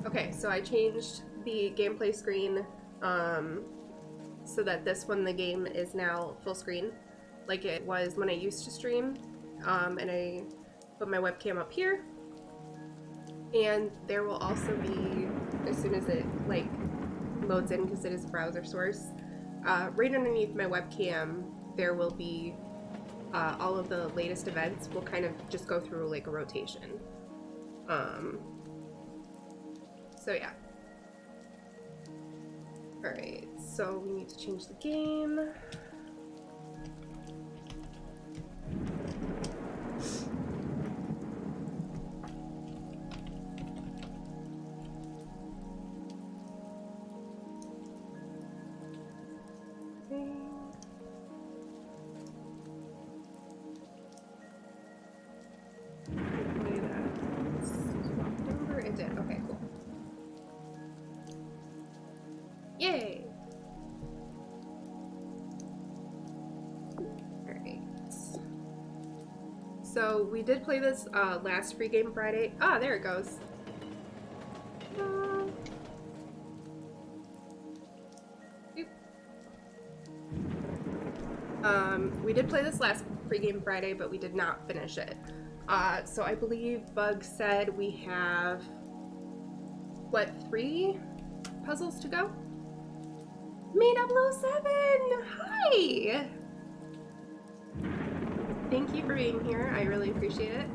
Okay, so I changed the gameplay screen so that this one, the game is now full screen, like it was when I used to stream. And I put my webcam up here, and there will also be, as soon as it like loads in, because it is a browser source, right underneath my webcam there will be all of the latest events. We'll kind of just go through like a rotation. So yeah. Alright, so we need to change the game. Okay, cool. Yay! Alright. So we did play this last free game Friday. Ah, there it goes. We did play this last free game Friday, but we did not finish it. So I believe Bug said we have, what, 3 puzzles to go? Made up Low 7! Hi! Thank you for being here. I really appreciate it.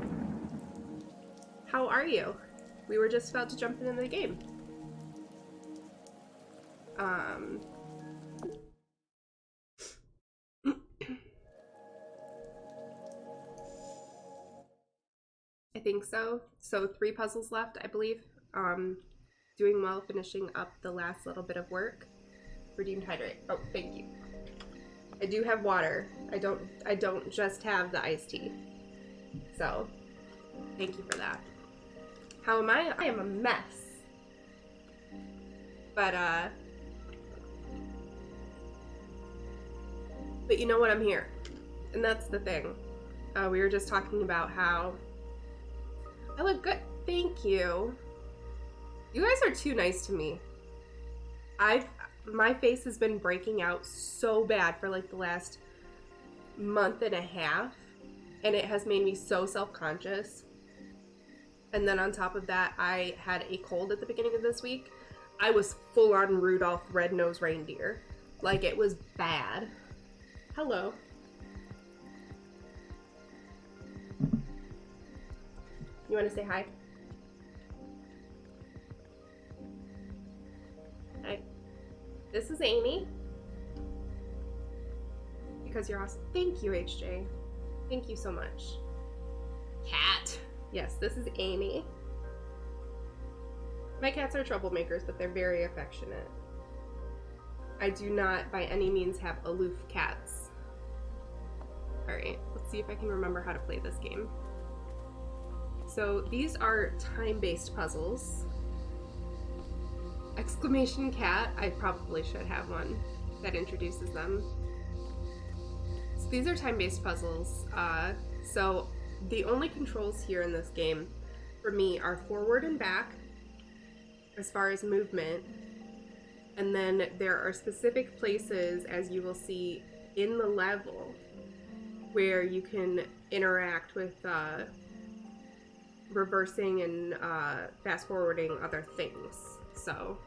How are you? We were just about to jump into the game. I think so. So 3 puzzles left, I believe. Doing well, finishing up the last little bit of work. Redeemed hydrate. Oh, thank you. I do have water. I don't just have the iced tea. So, thank you for that. How am I? I am a mess. But you know what? I'm here. And that's the thing. We were just talking about how I look good. Thank you. You guys are too nice to me. My face has been breaking out so bad for like the last month and a half, and it has made me so self-conscious. And then on top of that, I had a cold at the beginning of this week. I was full on Rudolph Red-Nosed Reindeer. Like, it was bad. Hello. You want to say hi? Hi. This is Amy. Because you're awesome. Thank you, HJ. Thank you so much. Cat. Yes, this is Amy. My cats are troublemakers, but they're very affectionate. I do not, by any means, have aloof cats. Alright, let's see if I can remember how to play this game. So these are time-based puzzles. Exclamation cat, I probably should have one that introduces them. So these are time-based puzzles. So the only controls here in this game for me are forward and back as far as movement. And then there are specific places, as you will see in the level, where you can interact with reversing and fast forwarding other things. So,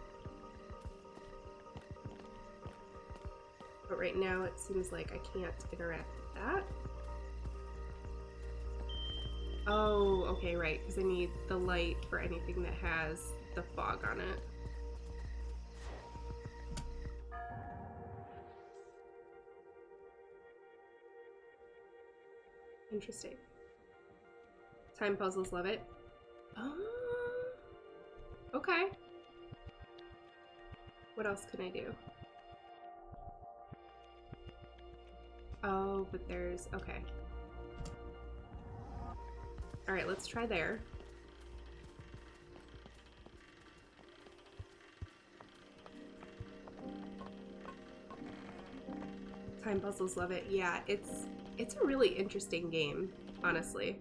but right now it seems like I can't interact with that. Oh, okay, right, because I need the light for anything that has the fog on it. Interesting. Time puzzles, love it. Oh, okay. What else can I do? Oh, but there's, okay. All right, let's try there. Time puzzles, love it. Yeah, it's a really interesting game, honestly.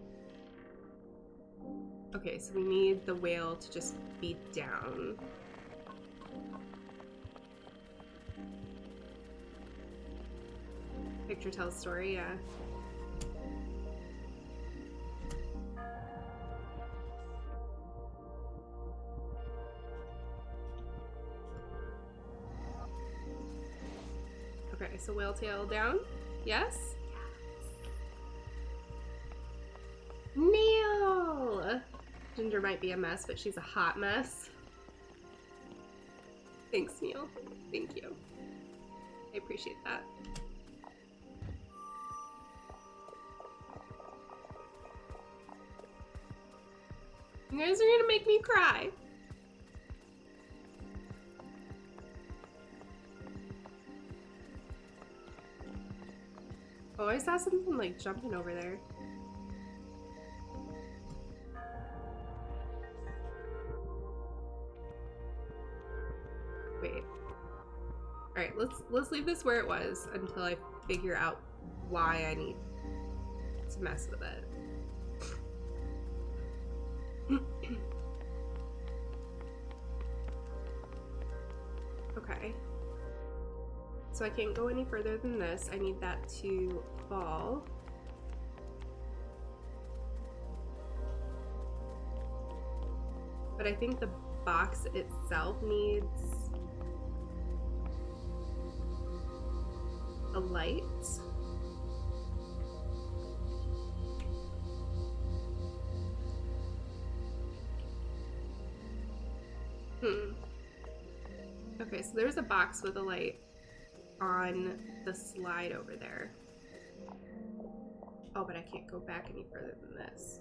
Okay, so we need the whale to just be down. Picture tells story, yeah. Okay, so whale tail down. Yes? Neil! Ginger might be a mess, but she's a hot mess. Thanks, Neil. Thank you. I appreciate that. You guys are gonna make me cry. Oh, I saw something like jumping over there. Wait. Alright, let's leave this where it was until I figure out why I need to mess with it. Okay. So I can't go any further than this. I need that to fall. But I think the box itself needs a light. Okay, so there's a box with a light on the slide over there. Oh, but I can't go back any further than this.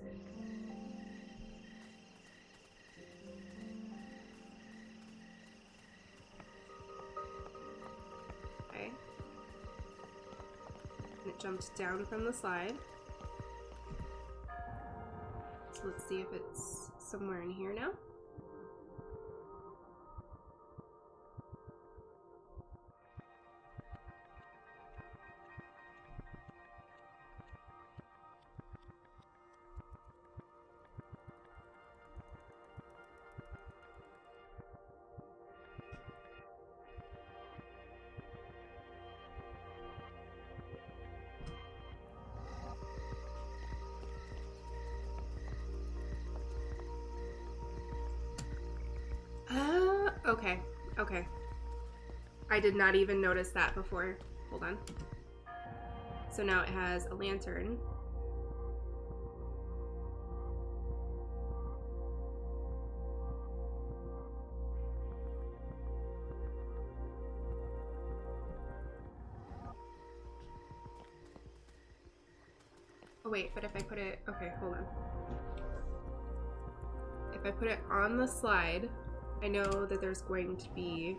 Okay. And it jumped down from the slide. So let's see if it's somewhere in here now. Okay, okay. I did not even notice that before. Hold on. So now it has a lantern. Oh wait, but if I put it, okay, hold on. If I put it on the slide, I know that there's going to be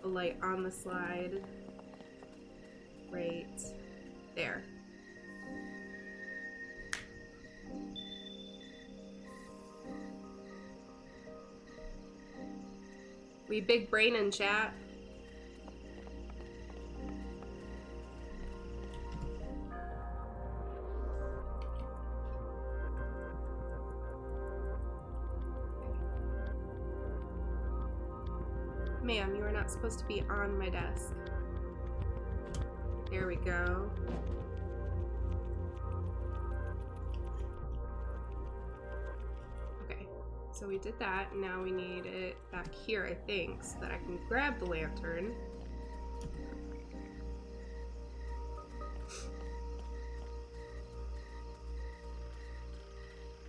a light on the slide right there. We big brain in chat. Ma'am, you are not supposed to be on my desk. There we go. Okay, so we did that. Now we need it back here, I think, so that I can grab the lantern.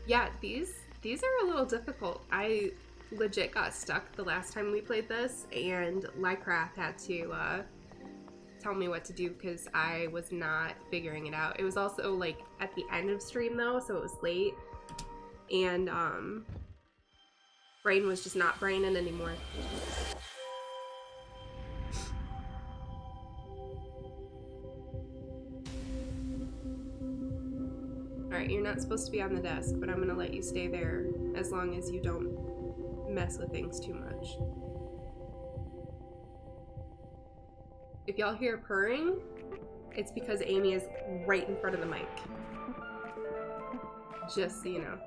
Yeah, these are a little difficult. I legit got stuck the last time we played this, and Lycraft had to tell me what to do because I was not figuring it out. It was also like at the end of stream though, so it was late, and brain was just not braining anymore. Alright, you're not supposed to be on the desk, but I'm gonna let you stay there as long as you don't mess with things too much. If y'all hear purring, it's because Amy is right in front of the mic. Just so you know.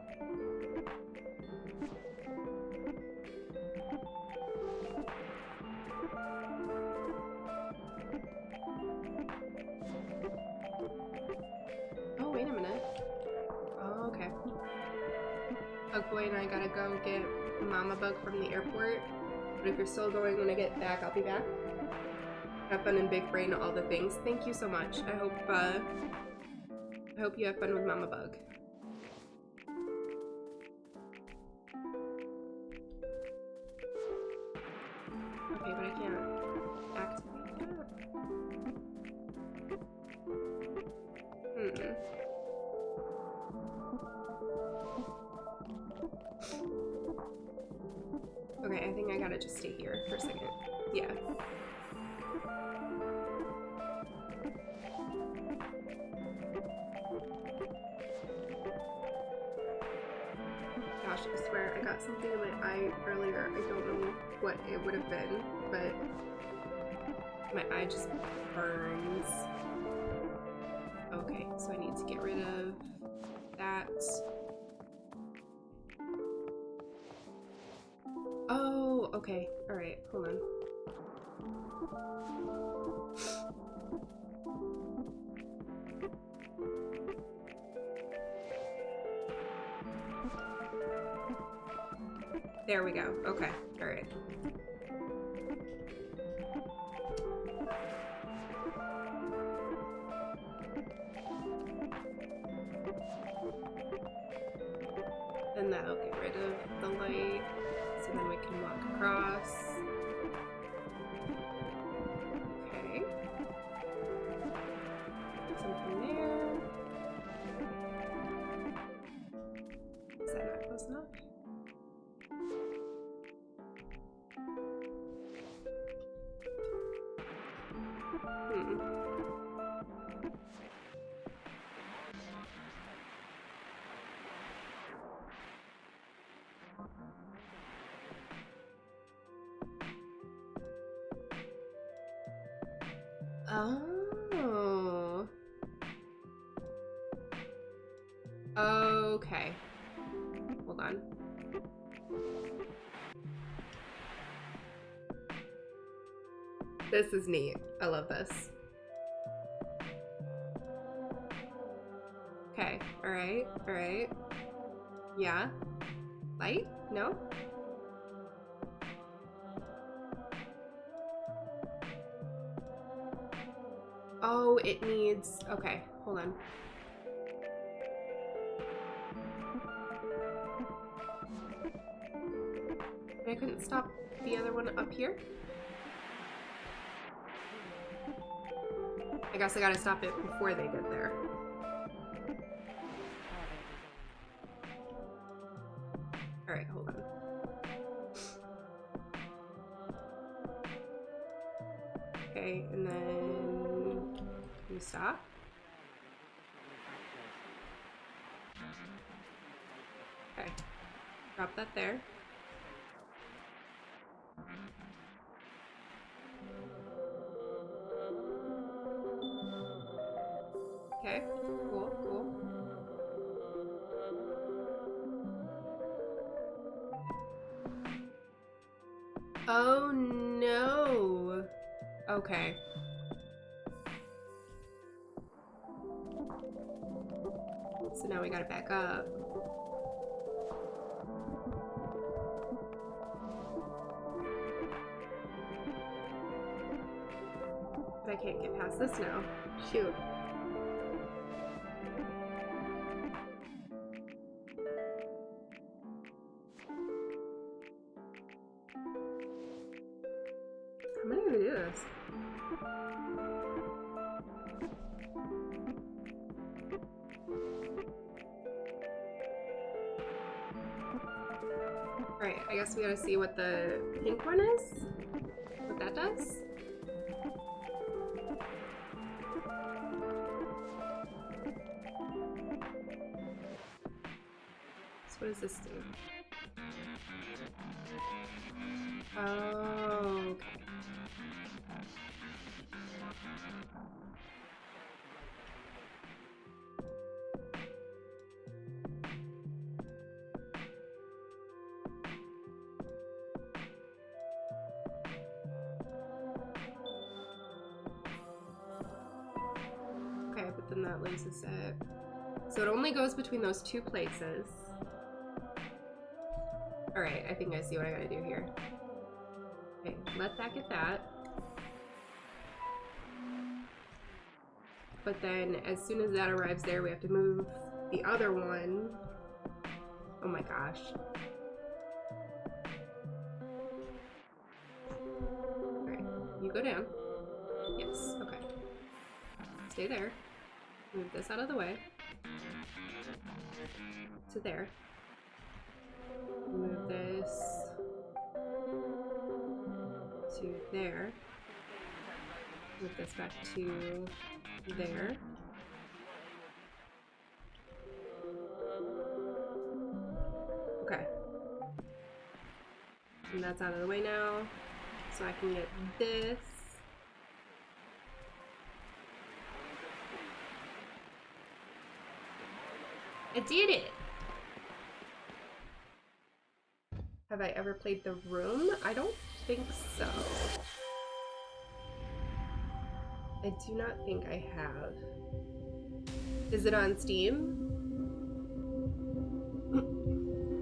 Big Boy and I gotta go get Mama Bug from the airport. But if you're still going when I get back, I'll be back. Have fun in Big Brain, all the things. Thank you so much. I hope you have fun with Mama Bug. Okay, but I can't activate that. Okay, I think I gotta just stay here for a second. Yeah. Gosh, I swear I got something in my eye earlier. I don't know what it would have been, but my eye just burns. Okay, so I need to get rid of that. Oh, okay. Alright, hold on. There we go. Okay, alright. And that'll get rid of the light. So then we can walk across. Okay. Something there. Is that not close enough? Oh. Okay. Hold on. This is neat. I love this. Okay. Alright. Alright. Yeah. Light? No? Oh, it needs... Okay, hold on. I couldn't stop the other one up here? I guess I gotta stop it before they get there. Alright, hold on. Okay, and then you stop. Okay, drop that there. Okay, cool, cool. Oh no. Okay. So now we gotta back up. But I can't get past this now. Shoot. How am I gonna do this? Alright, I guess we gotta see what the pink one is. What that does. So what does this do? Oh, okay. Okay, but then that loses it. So it only goes between those two places. Alright, I think I see what I gotta do here. Okay, let that get that. But then as soon as that arrives there, we have to move the other one. Oh my gosh. Alright, you go down. Yes, okay. Stay there. Move this out of the way. To there. Move this to there. Move this back to there. Okay. And that's out of the way now. So I can get this. I did it! Have I ever played The Room? I don't think so. I do not think I have. Is it on Steam?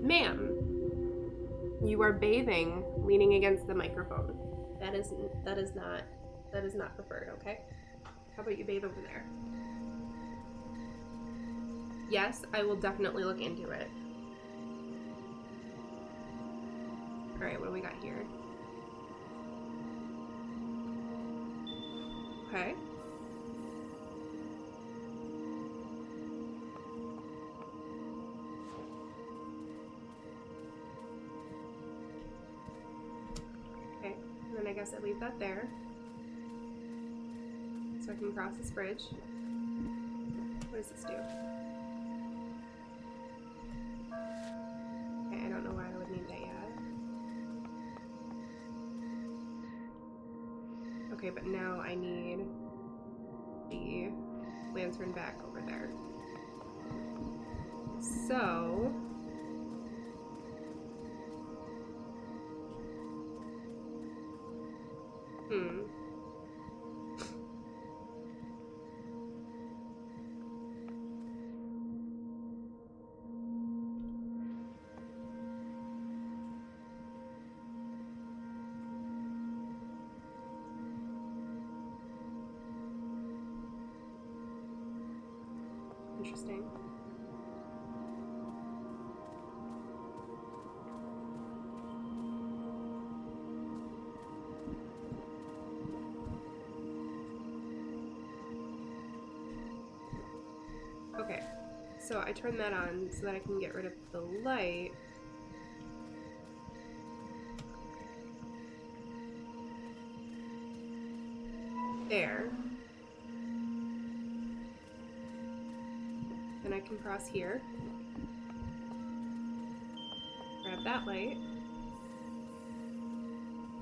Ma'am, you are bathing, leaning against the microphone. That is not preferred, okay? How about you bathe over there? Yes, I will definitely look into it. Alright, what do we got here? Okay. Okay, and then I guess I leave that there. So I can cross this bridge. What does this do? Okay, I don't know why I would need that yet. Okay, but now I need the lantern back over there. So... Interesting. Okay, so I turn that on so that I can get rid of the light. There. Then I can cross here. Grab that light.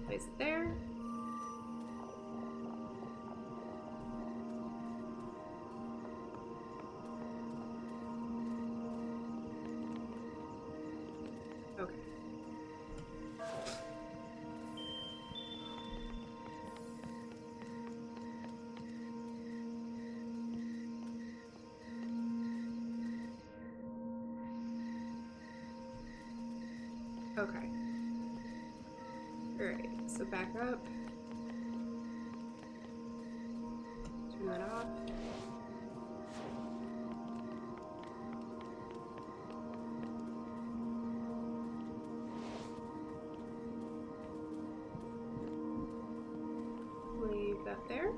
Place it there. Okay. Okay. Alright, so back up. Turn that off. Leave that there.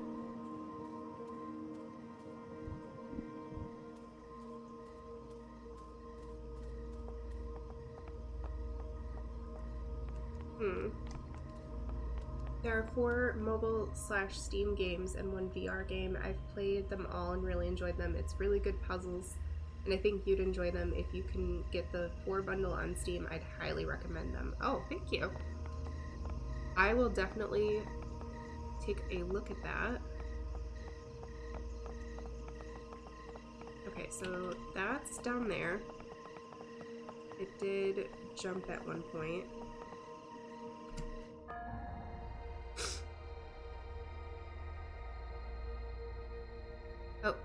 There are 4 mobile/Steam games and 1 VR game. I've played them all and really enjoyed them. It's really good puzzles, and I think you'd enjoy them if you can get the 4 bundle on Steam. I'd highly recommend them. Oh, thank you. I will definitely take a look at that. Okay, so that's down there. It did jump at one point. Oh.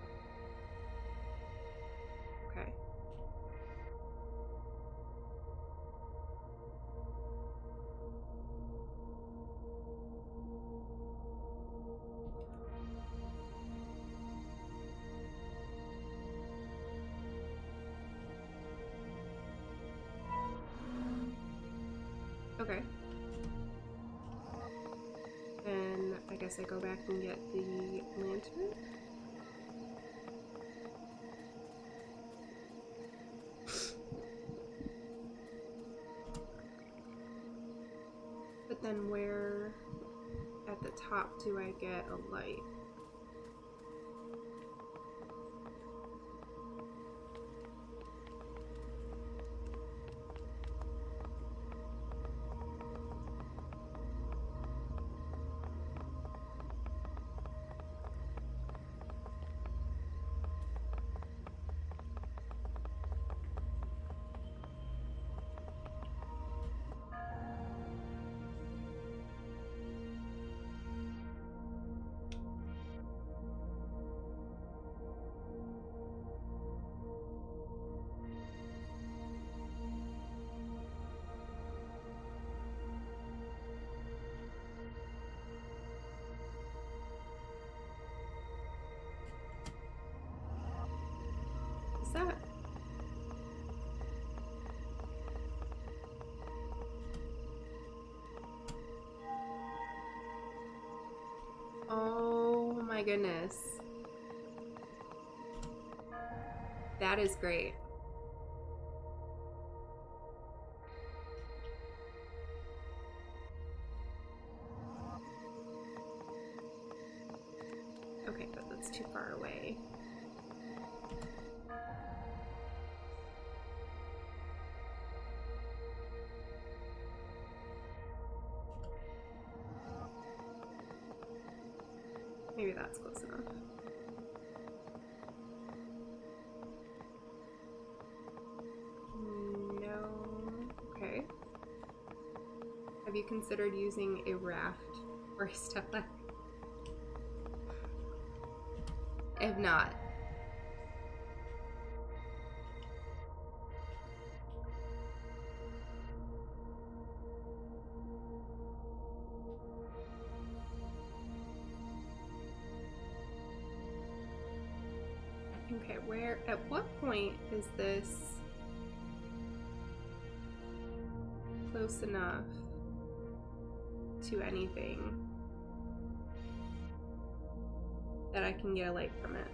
Okay. Okay. Then I guess I go back and get the lantern. But then where at the top do I get a light? That? Oh my goodness. That is great. Okay, but that's too far away. Maybe that's close enough. No. Okay. Have you considered using a raft or a step ladder? If not. Okay, at what point is this close enough to anything that I can get a light from it?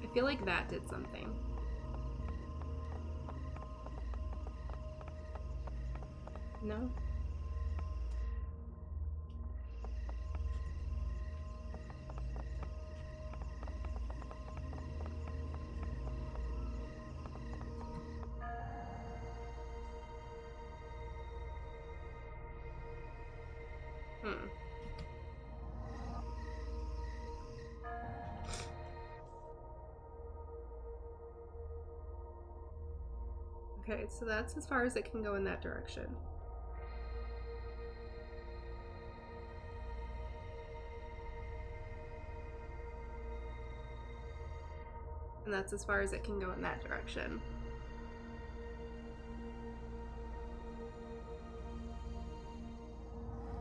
I feel like that did something. No? Okay, so that's as far as it can go in that direction. And that's as far as it can go in that direction.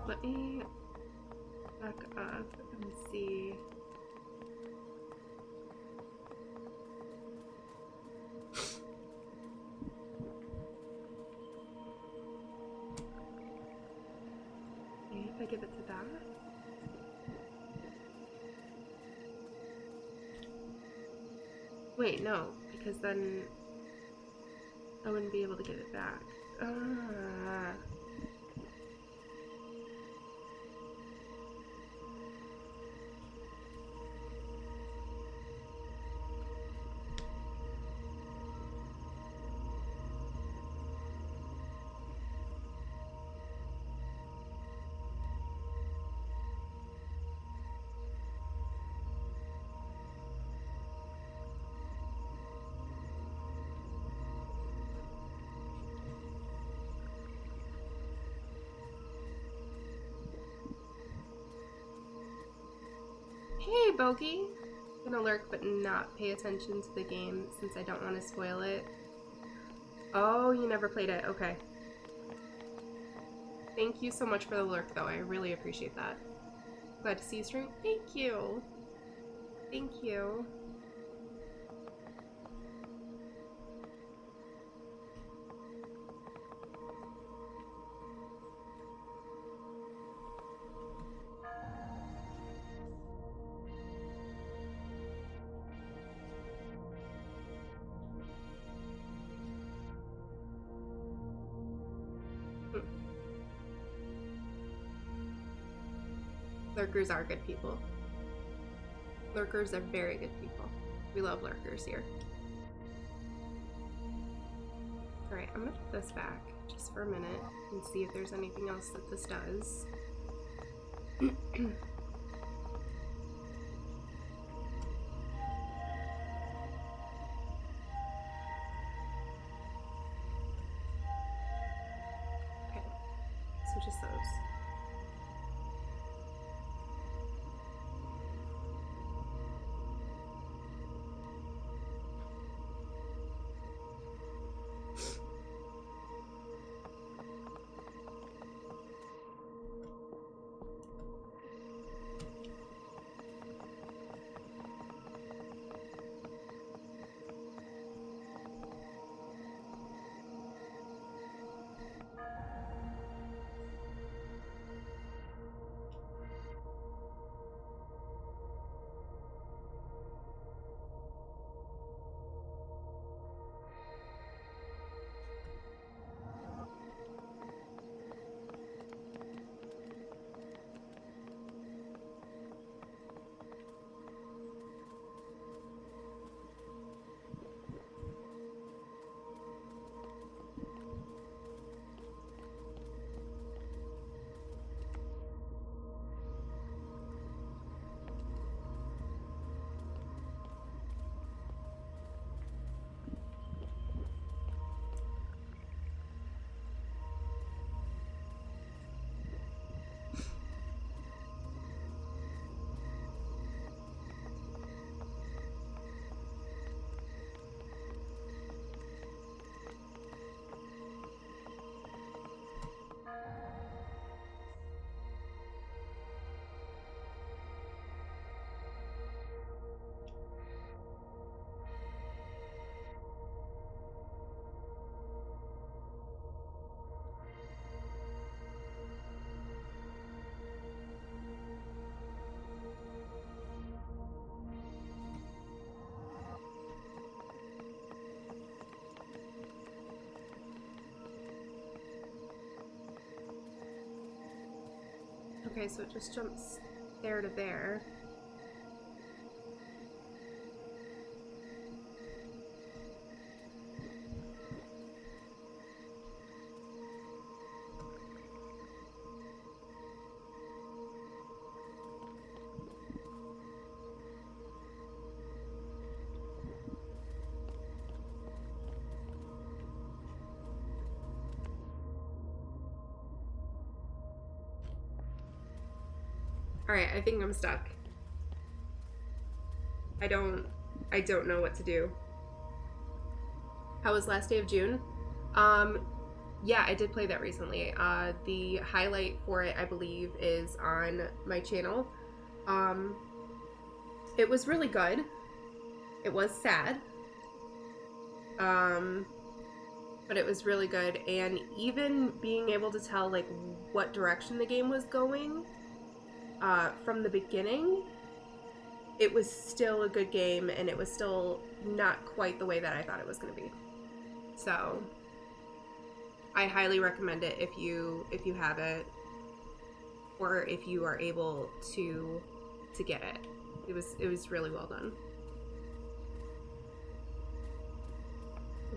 Let me back up and see. Maybe if I give it to that. Wait, no, because then I wouldn't be able to get it back. Hey, Bogey! I'm gonna lurk but not pay attention to the game since I don't want to spoil it. Oh, you never played it. Okay. Thank you so much for the lurk, though. I really appreciate that. Glad to see you stream. Thank you. Thank you. Lurkers are good people. Lurkers are very good people. We love lurkers here. Alright, I'm gonna put this back just for a minute and see if there's anything else that this does. Okay, so just those. Okay, so it just jumps there to there. Alright, I think I'm stuck. I don't know what to do. How was last day of June? Yeah, I did play that recently. The highlight for it, I believe, is on my channel. It was really good. It was sad. But it was really good, and even being able to tell like what direction the game was going from the beginning, it was still a good game, and it was still not quite the way that I thought it was going to be. So I highly recommend it if you have it, or if you are able to get it. It was really well done.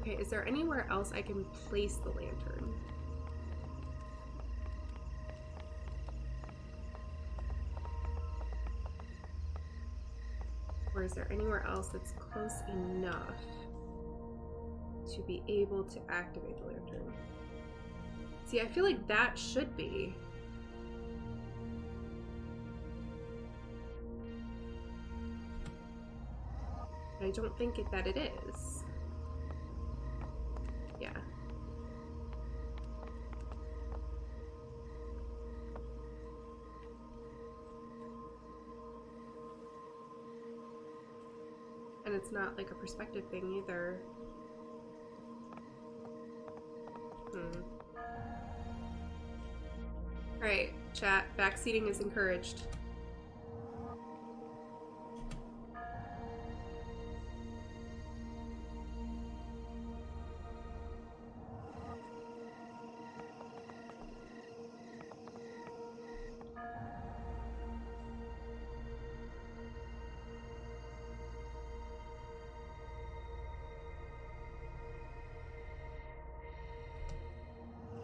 Okay, is there anywhere else I can place the lantern? Or is there anywhere else that's close enough to be able to activate the lantern? See, I feel like that should be. I don't think that it is. Yeah. And it's not like a perspective thing either. Alright, chat. Backseating is encouraged.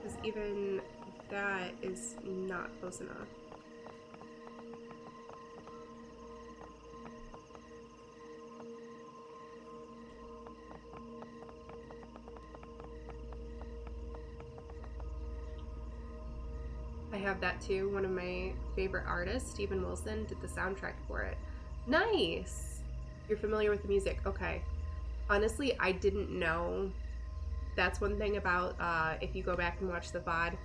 Because even that is not close enough. I have that too. One of my favorite artists, Steven Wilson, did the soundtrack for it. Nice! You're familiar with the music. Okay. Honestly, I didn't know. That's one thing about if you go back and watch the VOD.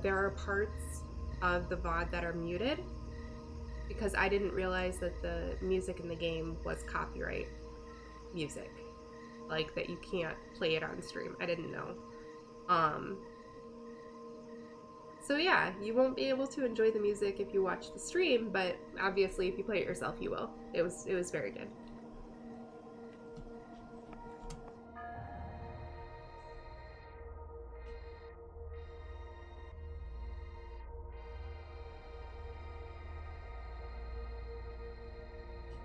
There are parts of the VOD that are muted because I didn't realize that the music in the game was copyright music. Like, that you can't play it on stream. I didn't know. So yeah, you won't be able to enjoy the music if you watch the stream, but obviously if you play it yourself, you will. It was very good.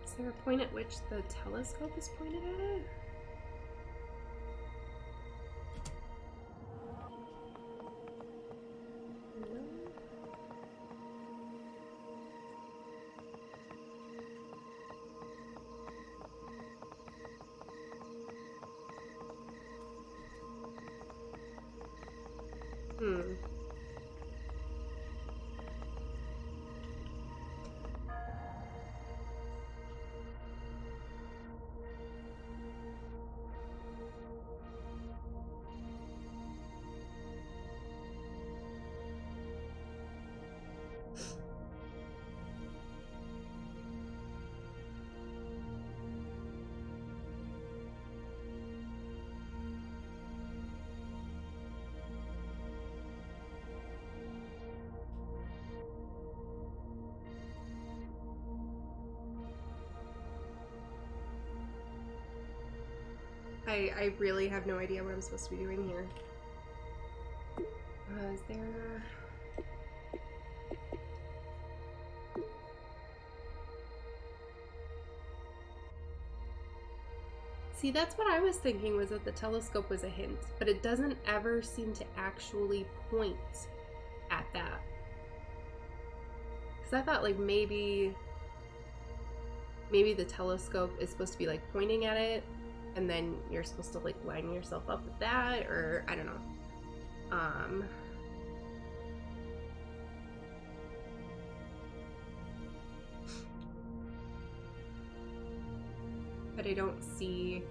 Is there a point at which the telescope is pointed at it? I really have no idea what I'm supposed to be doing here. Is there... See, that's what I was thinking, was that the telescope was a hint, but it doesn't ever seem to actually point at that. Because I thought, like, maybe the telescope is supposed to be, like, pointing at it, and then you're supposed to, like, line yourself up with that, or I don't know. But I don't see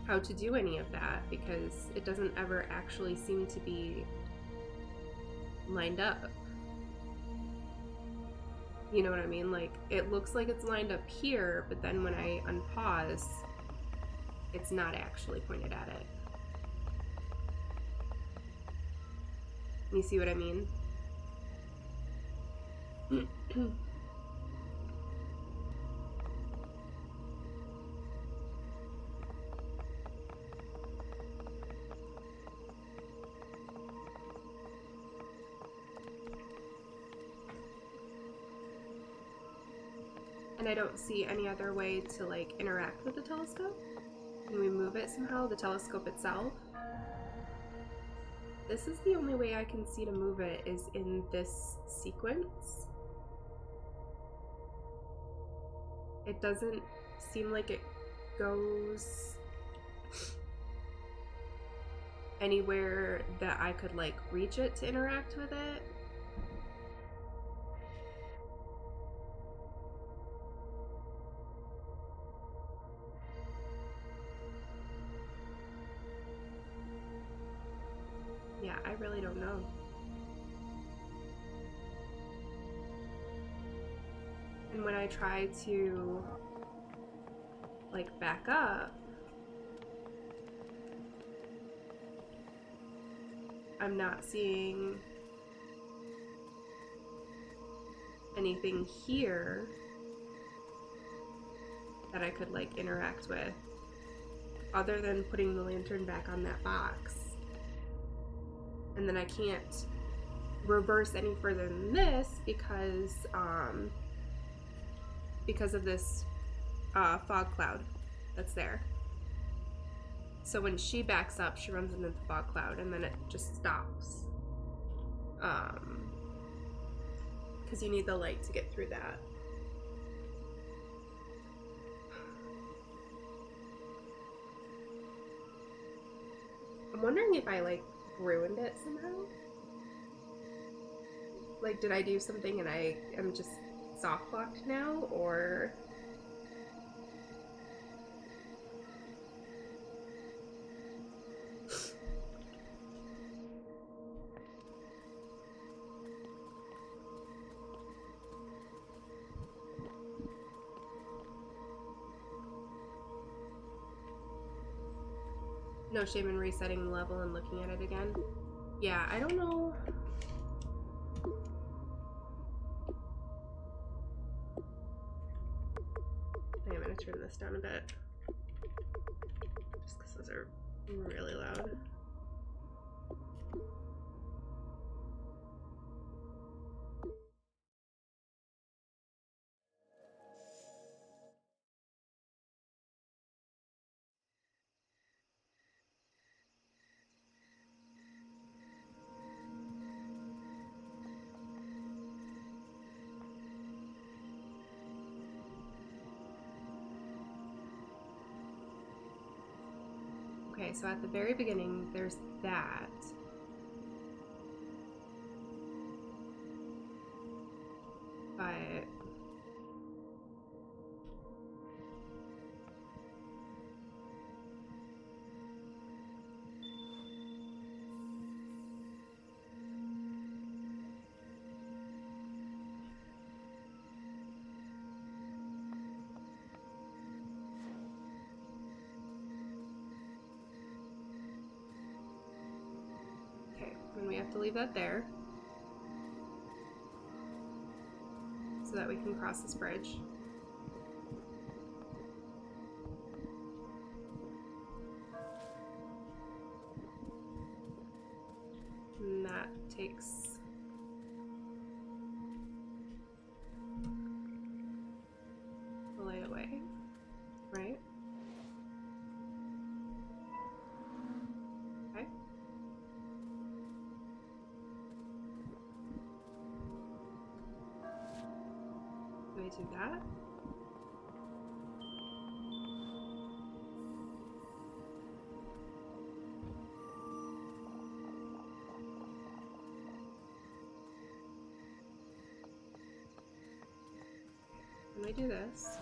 how to do any of that because it doesn't ever actually seem to be lined up. You know what I mean? Like, it looks like it's lined up here, but then when I unpause, it's not actually pointed at it. You see what I mean? And I don't see any other way to, like, interact with the telescope. Can we move it somehow, the telescope itself? This is the only way I can see to move it, is in this sequence. It doesn't seem like it goes anywhere that I could, like, reach it to interact with it. Yeah, I really don't know. And when I try to, like, back up, I'm not seeing anything here that I could, like, interact with other than putting the lantern back on that box. And then I can't reverse any further than this because of this fog cloud that's there. So when she backs up, she runs into the fog cloud and then it just stops. Because you need the light to get through that. I'm wondering if I, like, ruined it somehow. Like, did I do something and I am just soft locked now, or... No shame in resetting the level and looking at it again. Yeah, I don't know. Okay, I'm gonna turn this down a bit. Just because those are really loud. Okay, so at the very beginning, there's that. But... Okay, and we have to leave that there. So that we can cross this bridge. And that takes the light away, right? Okay. Do we do that? Can we do this?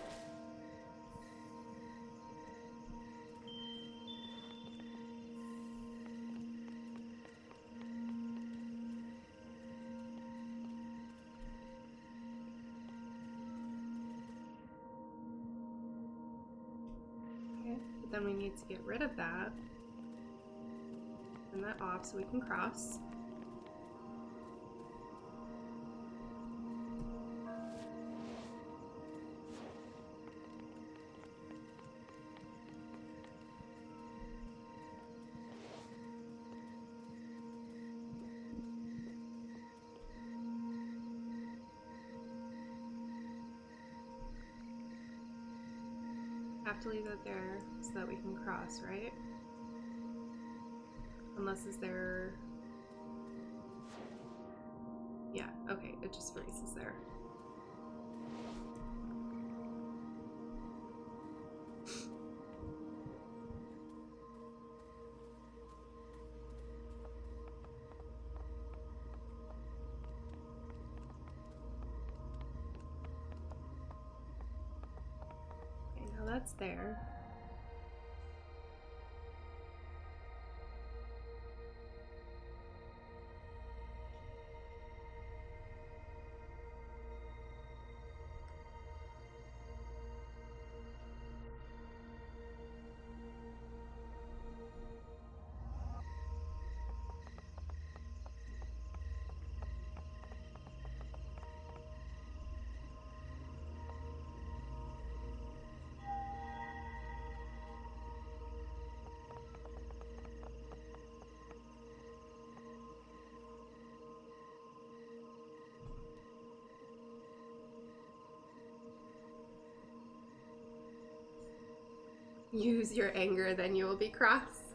Okay, but then we need to get rid of that. Turn that off so we can cross. Have to leave that there so that we can cross, right? Unless is there... Yeah, okay, it just freezes there. Okay, now that's there. Use your anger, then you will be cross.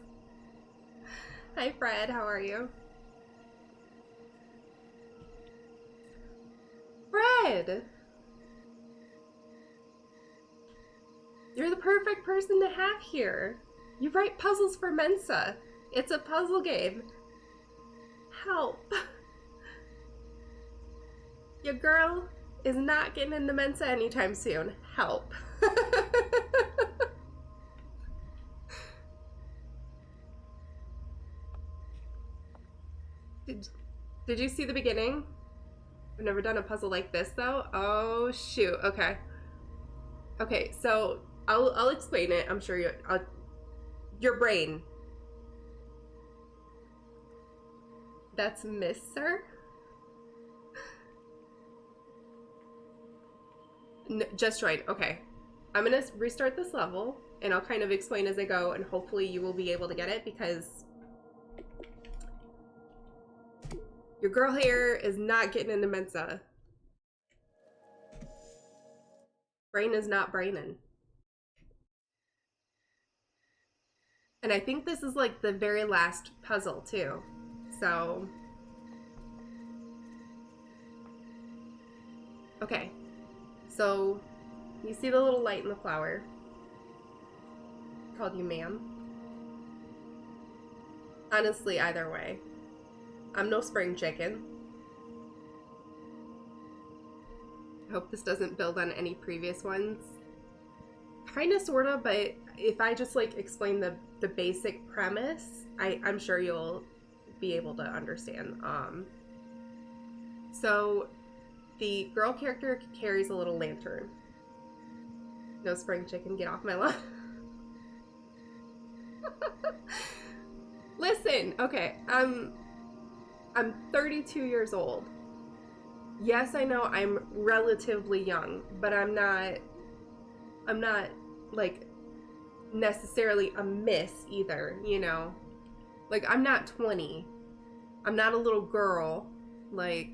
Hi Fred, how are you? Fred! You're the perfect person to have here. You write puzzles for Mensa. It's a puzzle game. Help. Your girl is not getting into Mensa anytime soon. Help. Did you see the beginning? I've never done a puzzle like this though. Oh shoot. Okay. Okay, so I'll explain it. I'm sure your brain. That's Miss Sir? No, just right. Okay. I'm gonna restart this level and I'll kind of explain as I go and hopefully you will be able to get it because your girl here is not getting into Mensa. Brain is not braining. And I think this is like the very last puzzle too. So, okay. So, you see the little light in the flower? Called you ma'am. Honestly, either way. I'm no spring chicken. I hope this doesn't build on any previous ones. Kinda, sorta, but if I just like explain the basic premise, I'm sure you'll be able to understand. So the girl character carries a little lantern. No spring chicken, get off my lawn. Listen, okay, I'm 32 years old. Yes, I know I'm relatively young, but I'm not like necessarily a miss either, you know? Like I'm not 20. I'm not a little girl. Like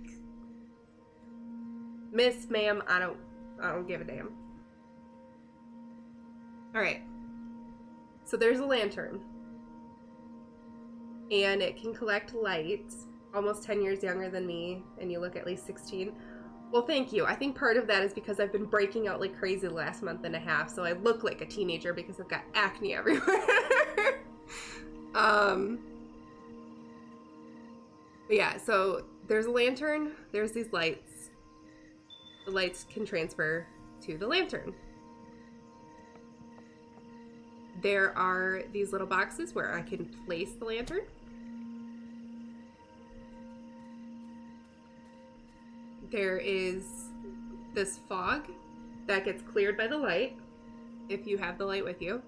miss, ma'am, I don't give a damn. All right. So there's a lantern. And it can collect light. Almost 10 years younger than me, and you look at least 16. Well, thank you. I think part of that is because I've been breaking out like crazy the last month and a half, so I look like a teenager because I've got acne everywhere. But yeah, so there's a lantern, there's these lights. The lights can transfer to the lantern. There are these little boxes where I can place the lantern. There is this fog that gets cleared by the light, if you have the light with you.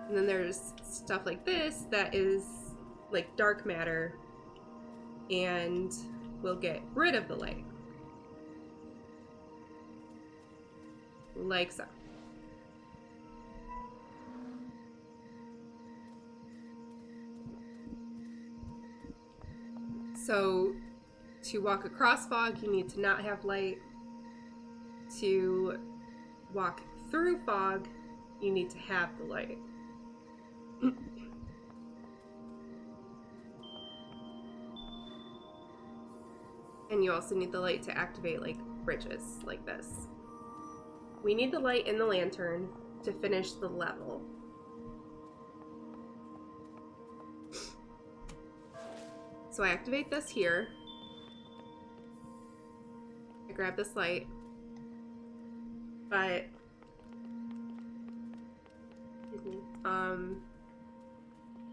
And then there's stuff like this that is like dark matter and will get rid of the light. Like so. So to walk across fog, you need to not have light. To walk through fog, you need to have the light. And you also need the light to activate like bridges like this. We need the light in the lantern to finish the level. So I activate this here. I grab this light, but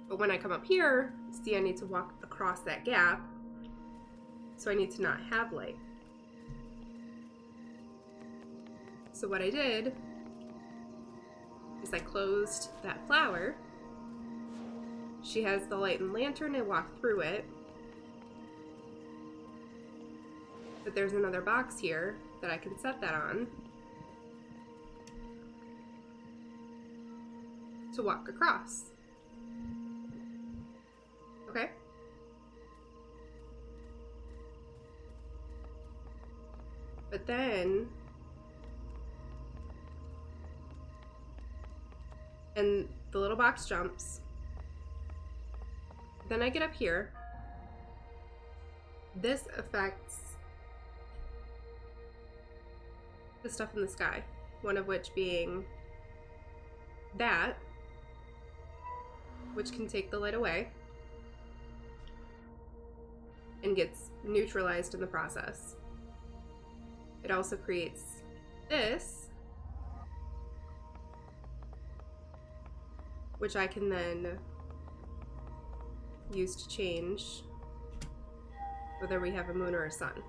when I come up here, see I need to walk across that gap, so I need to not have light. So what I did is I closed that flower. She has the light and lantern, I walk through it. But there's another box here that I can set that on to walk across. Okay? But then and the little box jumps. Then I get up here. This affects the stuff in the sky, one of which being that, which can take the light away and gets neutralized in the process. It also creates this, which I can then use to change whether we have a moon or a sun.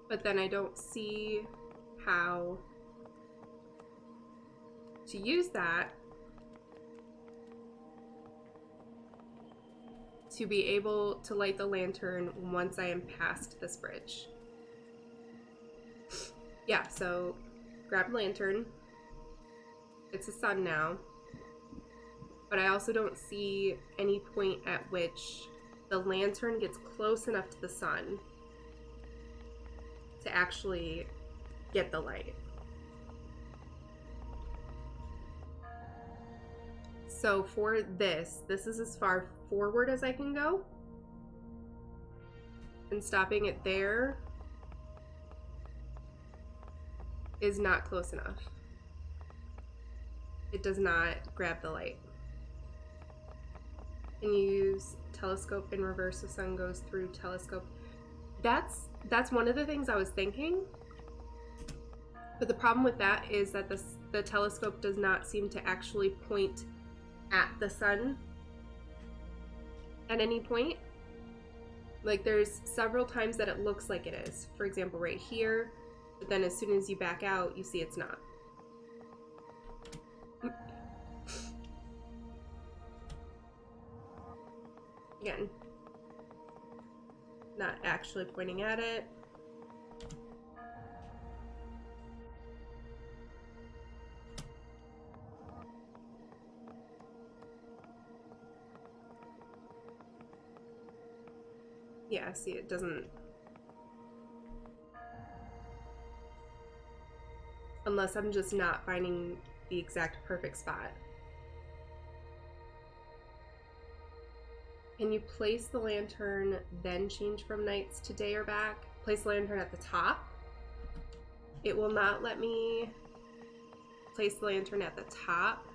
But then I don't see how to use that to be able to light the lantern once I am past this bridge. Yeah, so grab lantern. It's a sun now. But I also don't see any point at which the lantern gets close enough to the sun to actually get the light. So for this is as far forward as I can go. And stopping it there is not close enough. It does not grab the light. And you use telescope in reverse, the sun goes through telescope. That's one of the things I was thinking. But the problem with that is that the telescope does not seem to actually point at the sun at any point. Like there's several times that it looks like it is. For example, right here, but then as soon as you back out, you see it's not. Again, not actually pointing at it. Yeah, see, it doesn't. Unless I'm just not finding the exact perfect spot. Can you place the lantern, then change from nights to day or back? Place the lantern at the top. It will not let me place the lantern at the top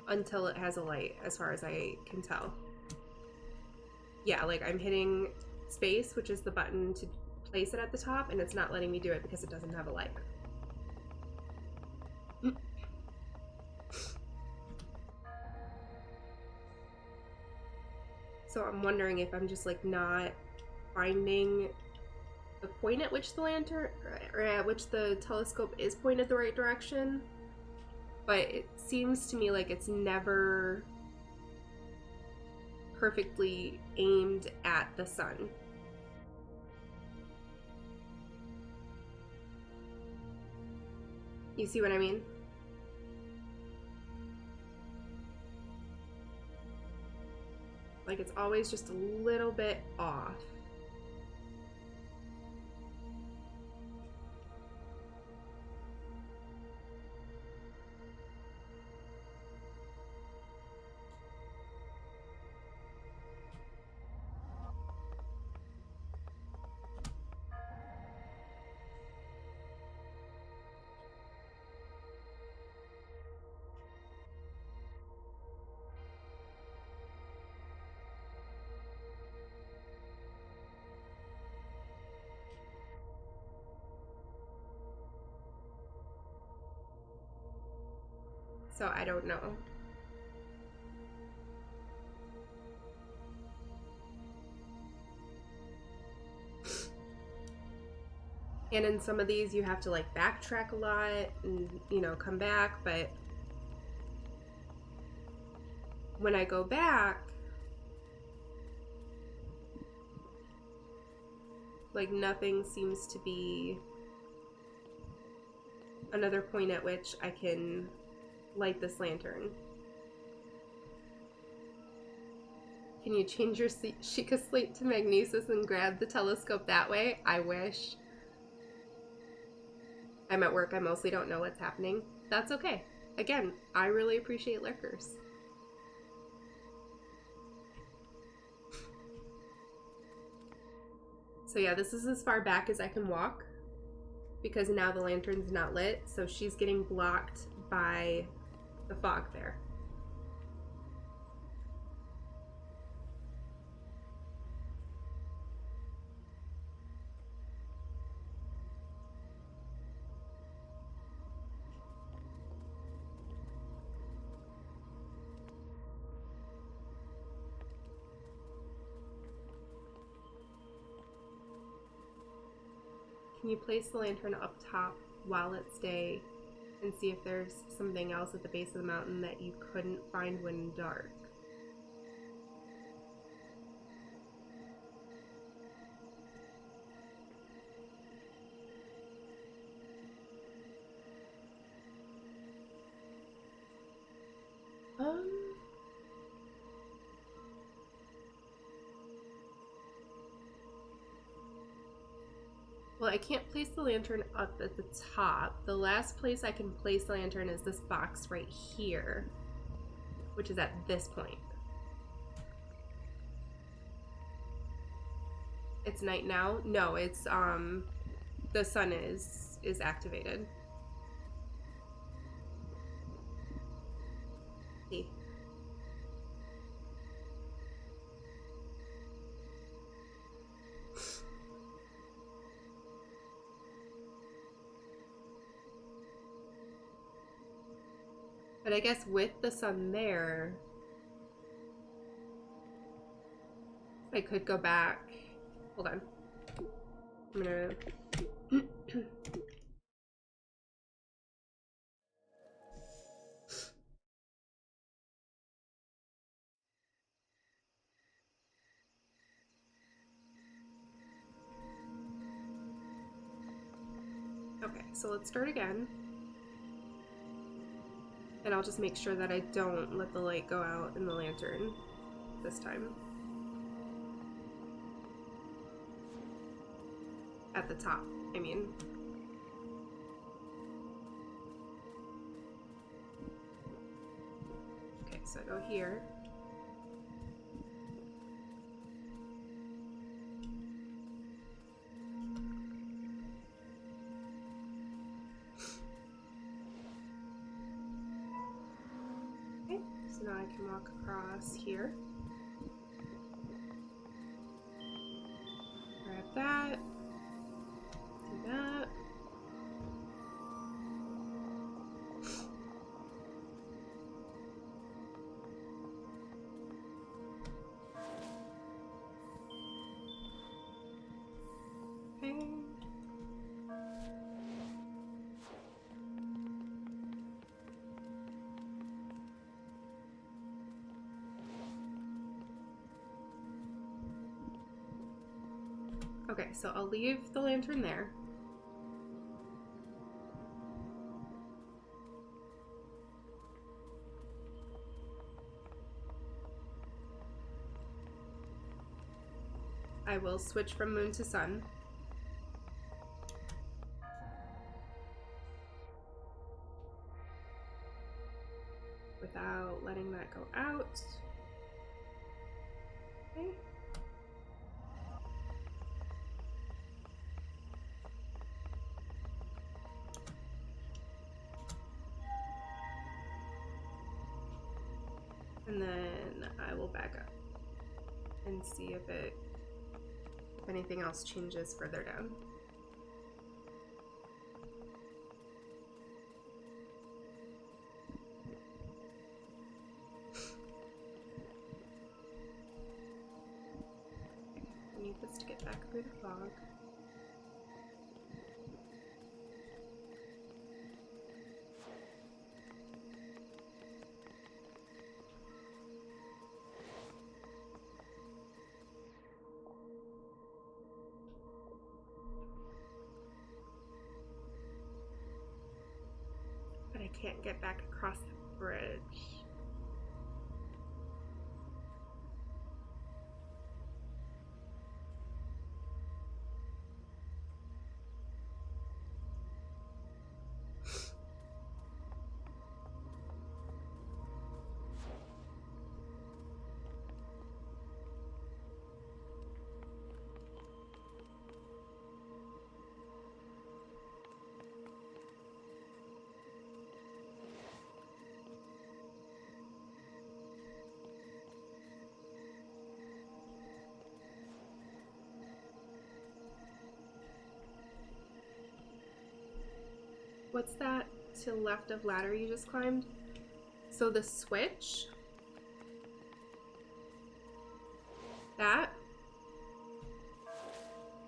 until it has a light, as far as I can tell. Yeah, like I'm hitting space, which is the button to place it at the top, and it's not letting me do it because it doesn't have a light. So I'm wondering if I'm just like not finding the point at which the lantern, or at which the telescope is pointed the right direction. But it seems to me like it's never perfectly aimed at the sun. You see what I mean? Like it's always just a little bit off. So I don't know. And in some of these you have to like backtrack a lot and, you know, come back, but when I go back, like nothing seems to be another point at which I can light this lantern. Can you change your Sheikah slate to magnesis and grab the telescope that way? I wish. I'm at work, I mostly don't know what's happening. That's okay. Again, I really appreciate lurkers. So yeah, this is as far back as I can walk because now the lantern's not lit, so she's getting blocked by the fog there. Can you place the lantern up top while it's day and see if there's something else at the base of the mountain that you couldn't find when dark? Well, I can't place the lantern up at the top. The last place I can place the lantern is this box right here, which is at this point. It's night now? No, it's the sun is activated. See. But I guess with the sun there, I could go back. Hold on. I'm gonna... Okay, so let's start again. And I'll just make sure that I don't let the light go out in the lantern this time. At the top, I mean. Okay, so I go here. Okay, so now I can walk across here. Grab that. Do that. Okay. Okay, so I'll leave the lantern there. I will switch from moon to sun. Without letting that go out. Okay. And then I will back up and see if anything else changes further down. I need this to get back through the fog. But I can't get back across the bridge. what's that to the left of ladder you just climbed? So the switch, that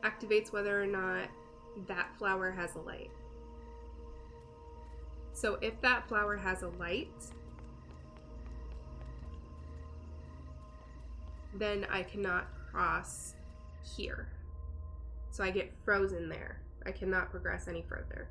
activates whether or not that flower has a light. So if that flower has a light, then I cannot cross here. So I get frozen there. I cannot progress any further.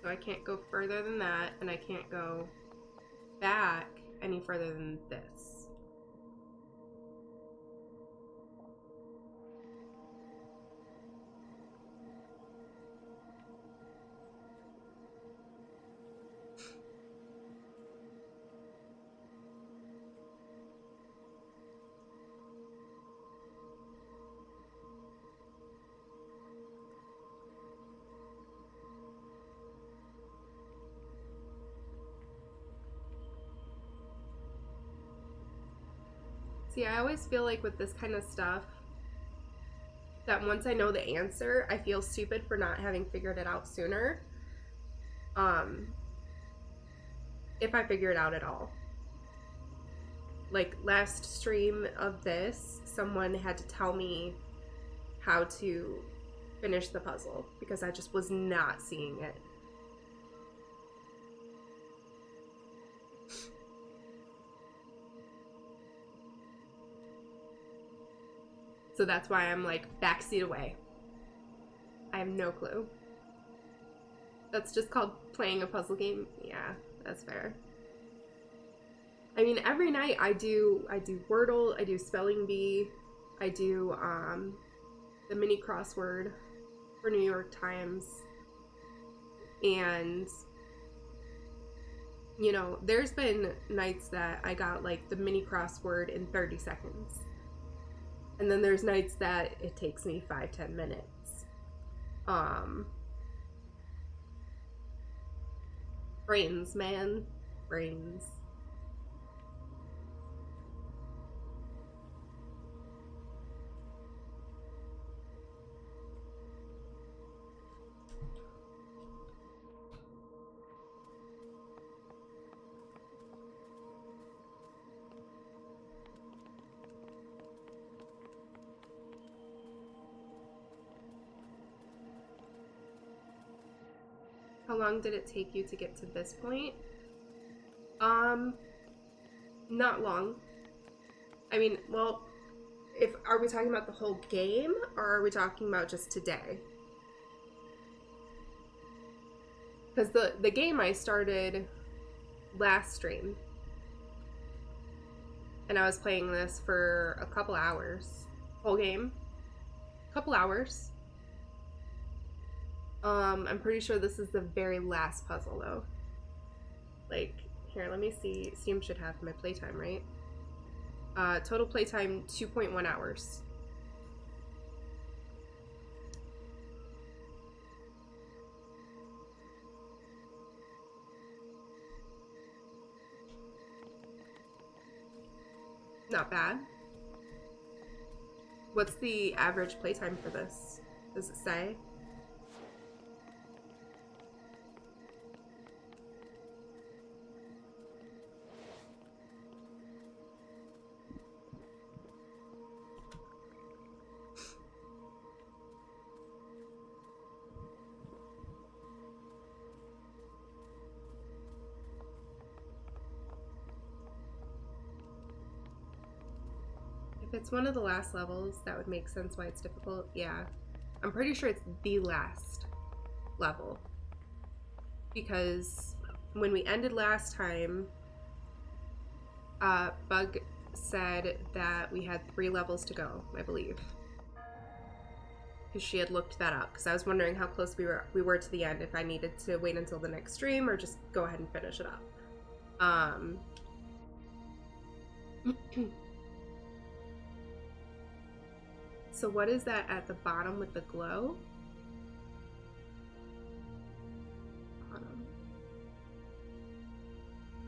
So I can't go further than that, and I can't go back any further than this. See, I always feel like with this kind of stuff, that once I know the answer, I feel stupid for not having figured it out sooner. If I figure it out at all. Like last stream of this, someone had to tell me how to finish the puzzle because I just was not seeing it. So that's why I'm like backseat away. I have no clue. That's just called playing a puzzle game. Yeah, that's fair. I mean, every night I do Wordle, I do Spelling Bee, I do the mini crossword for New York Times, and you know, there's been nights that I got like the mini crossword in 30 seconds. And then there's nights that it takes me 5-10 minutes. Brains, man. Brains. How long did it take you to get to this point? Not long. I mean, well, are we talking about the whole game, or are we talking about just today? Because the game I started last stream, and I was playing this for a couple hours. Whole game. Couple hours. I'm pretty sure this is the very last puzzle, though. Like, here, let me see. Steam should have my playtime, right? Total playtime, 2.1 hours. Not bad. What's the average playtime for this? Does it say? If it's one of the last levels, that would make sense why it's difficult. Yeah. I'm pretty sure it's the last level. Because when we ended last time, Bug said that we had 3 levels to go, I believe. Because she had looked that up. Because I was wondering how close we were to the end, if I needed to wait until the next stream or just go ahead and finish it up. So what is that at the bottom with the glow?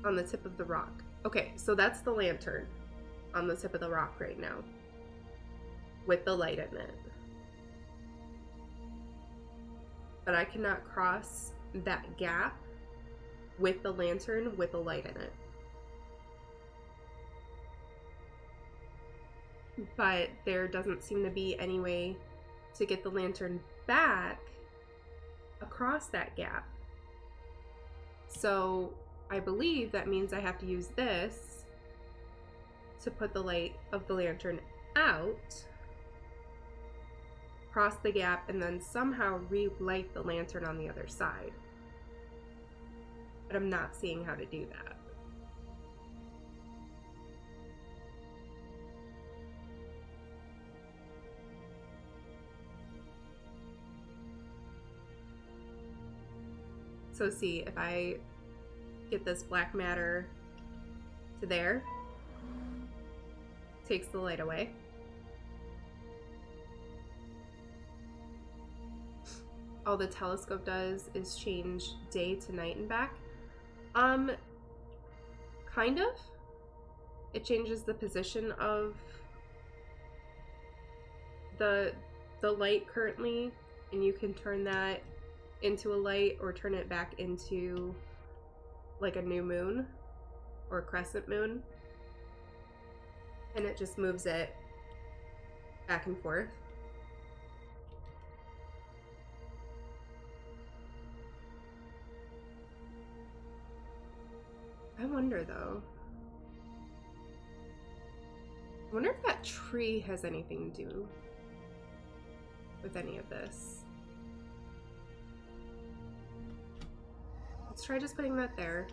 on the tip of the rock. Okay, so that's the lantern on the tip of the rock right now with the light in it. But I cannot cross that gap with the lantern with a light in it. But there doesn't seem to be any way to get the lantern back across that gap. So I believe that means I have to use this to put the light of the lantern out, cross the gap, and then somehow relight the lantern on the other side. But I'm not seeing how to do that. So see, if I get this black matter to there, takes the light away. All the telescope does is change day to night and back. Kind of. It changes the position of the light currently, and you can turn that into a light or turn it back into like a new moon or a crescent moon, and it just moves it back and forth. I wonder though, I wonder if that tree has anything to do with any of this. Let's try just putting that there.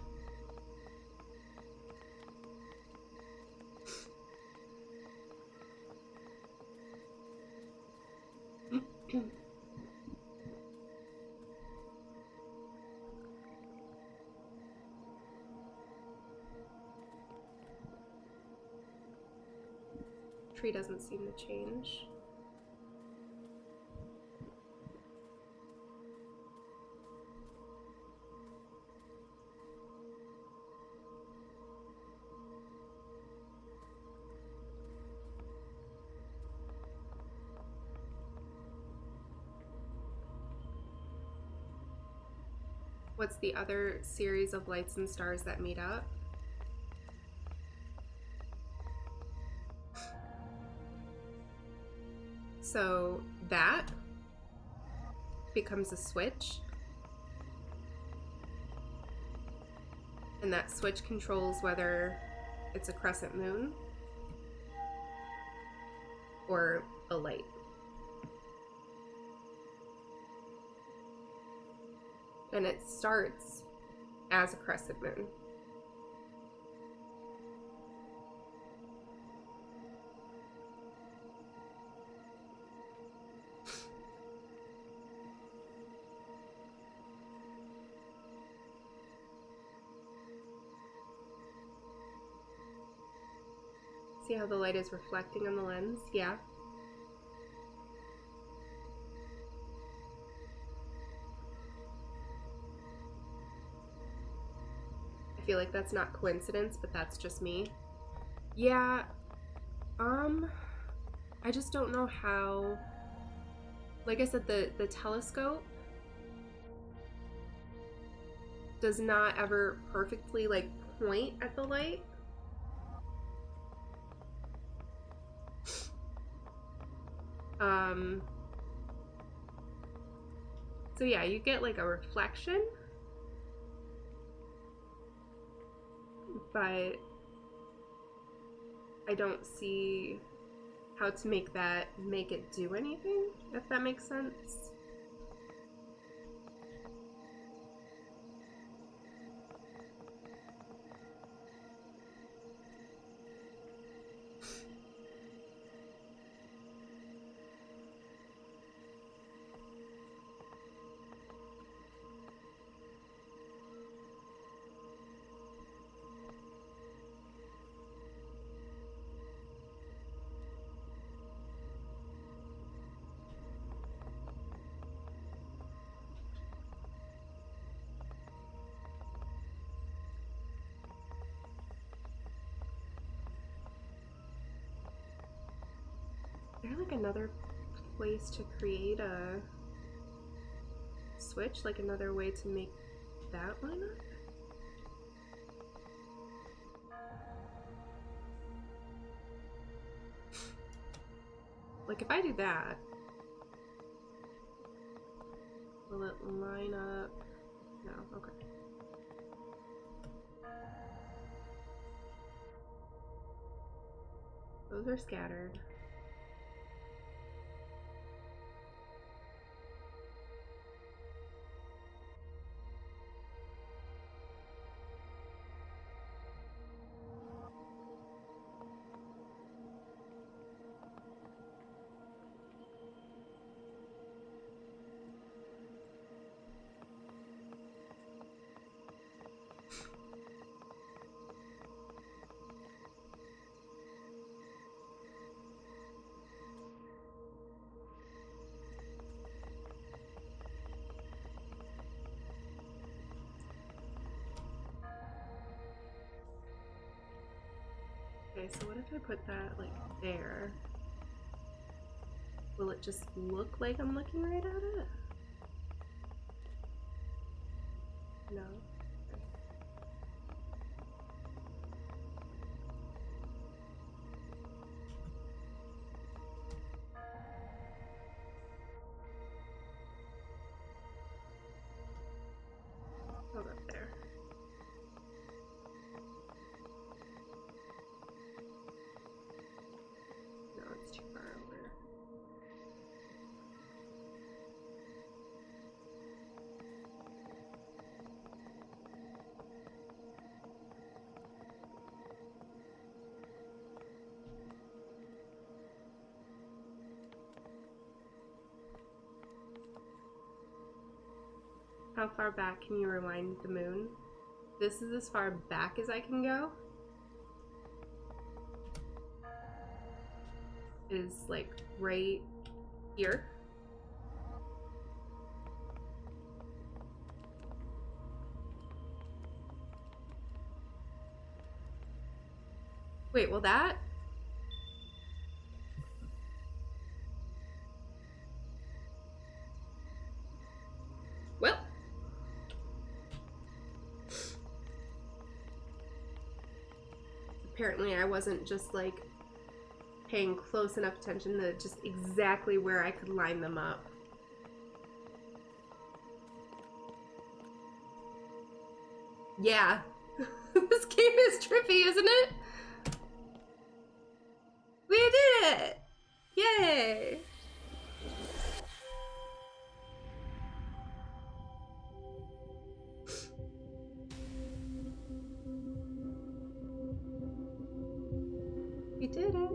Tree doesn't seem to change. What's the other series of lights and stars that meet up? So that becomes a switch, and that switch controls whether it's a crescent moon or a light. And it starts as a crescent moon. See how the light is reflecting on the lens? Yeah. I feel like that's not coincidence, but that's just me. Yeah, I just don't know how, like I said, the telescope does not ever perfectly like point at the light. So yeah, you get like a reflection, but I don't see how to make it do anything, if that makes sense. there like another place to create a switch? Like another way to make that line up? Like if I do that, will it line up? No, okay. Those are scattered. Okay, so what if I put that like there? Will it just look like I'm looking right at it? No. Hold up there. No, it's too far over. How far back can you rewind the moon? This is as far back as I can go. Is like right here. Wait, will that? Well. Apparently I wasn't just like paying close enough attention to just exactly where I could line them up. Yeah. This game is trippy, isn't it? We did it! Yay! We did it.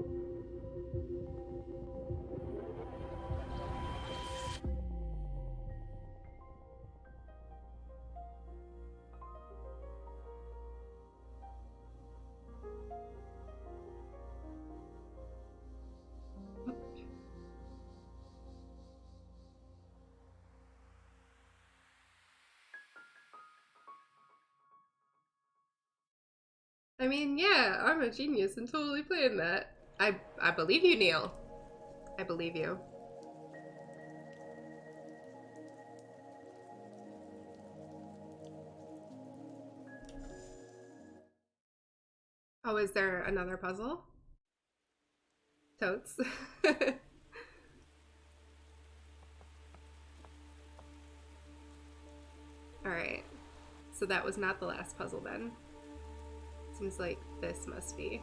I mean, yeah, I'm a genius and totally playing that. I believe you, Neil. I believe you. Oh, is there another puzzle? Totes. Alright. So that was not the last puzzle then. Seems like this must be.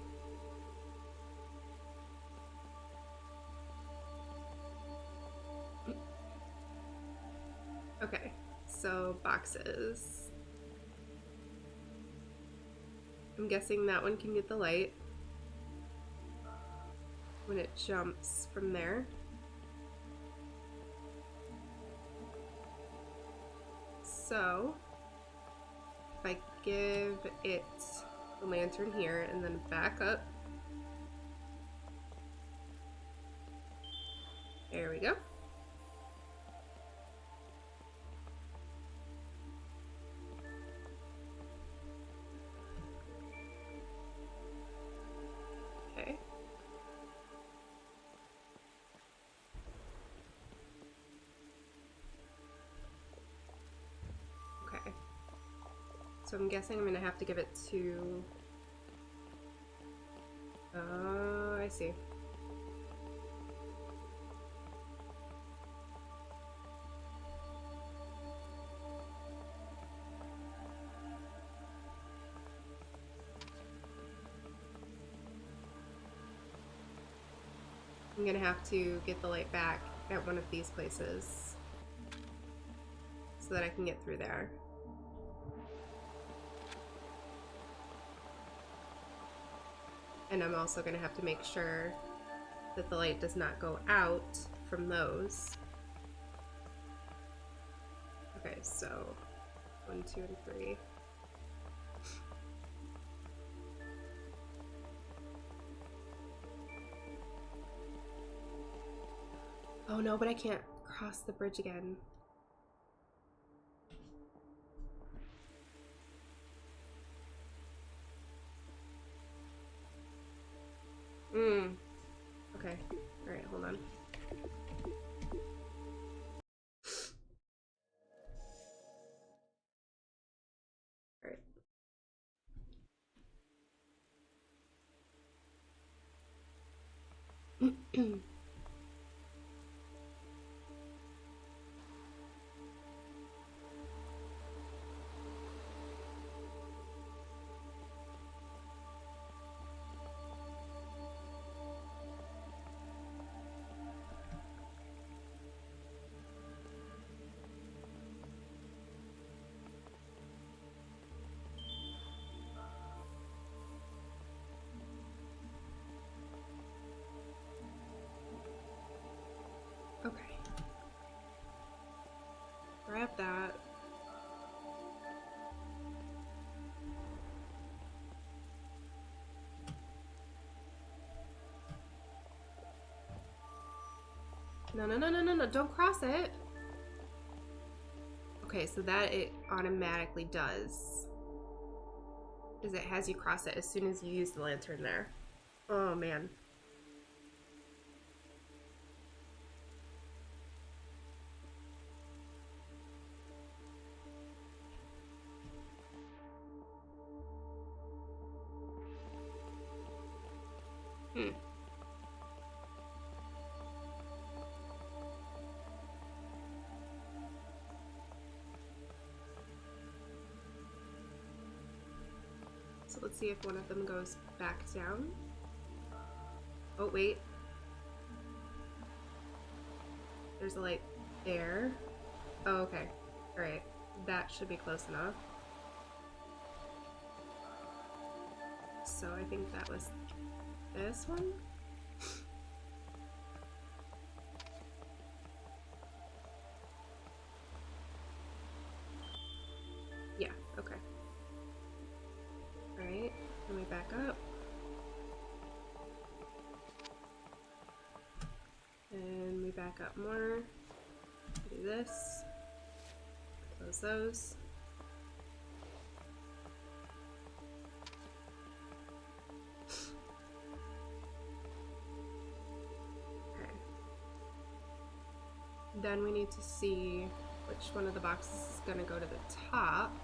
Okay, so boxes. I'm guessing that one can get the light when it jumps from there. So if I give it the lantern here and then back up. There we go. Okay. So I'm guessing I'm gonna have to give it to... Oh, I see. I'm gonna have to get the light back at one of these places so that I can get through there. And I'm also gonna have to make sure that the light does not go out from those. Okay, so 1, 2, and 3. Oh no, but I can't cross the bridge again. Okay. Alright, hold on. Alright. Okay. Grab that. No, no, no, no, no, no, don't cross it. Okay, so that it automatically does is it has you cross it as soon as you use the lantern there. Oh, man. So let's see if one of them goes back down. Oh, wait. There's a light there. Oh, okay. Alright. That should be close enough. So I think that was this one? Yeah, okay. Alright, let me back up. And we back up more. Do this. Close those. Okay. Then we need to see which one of the boxes is going to go to the top.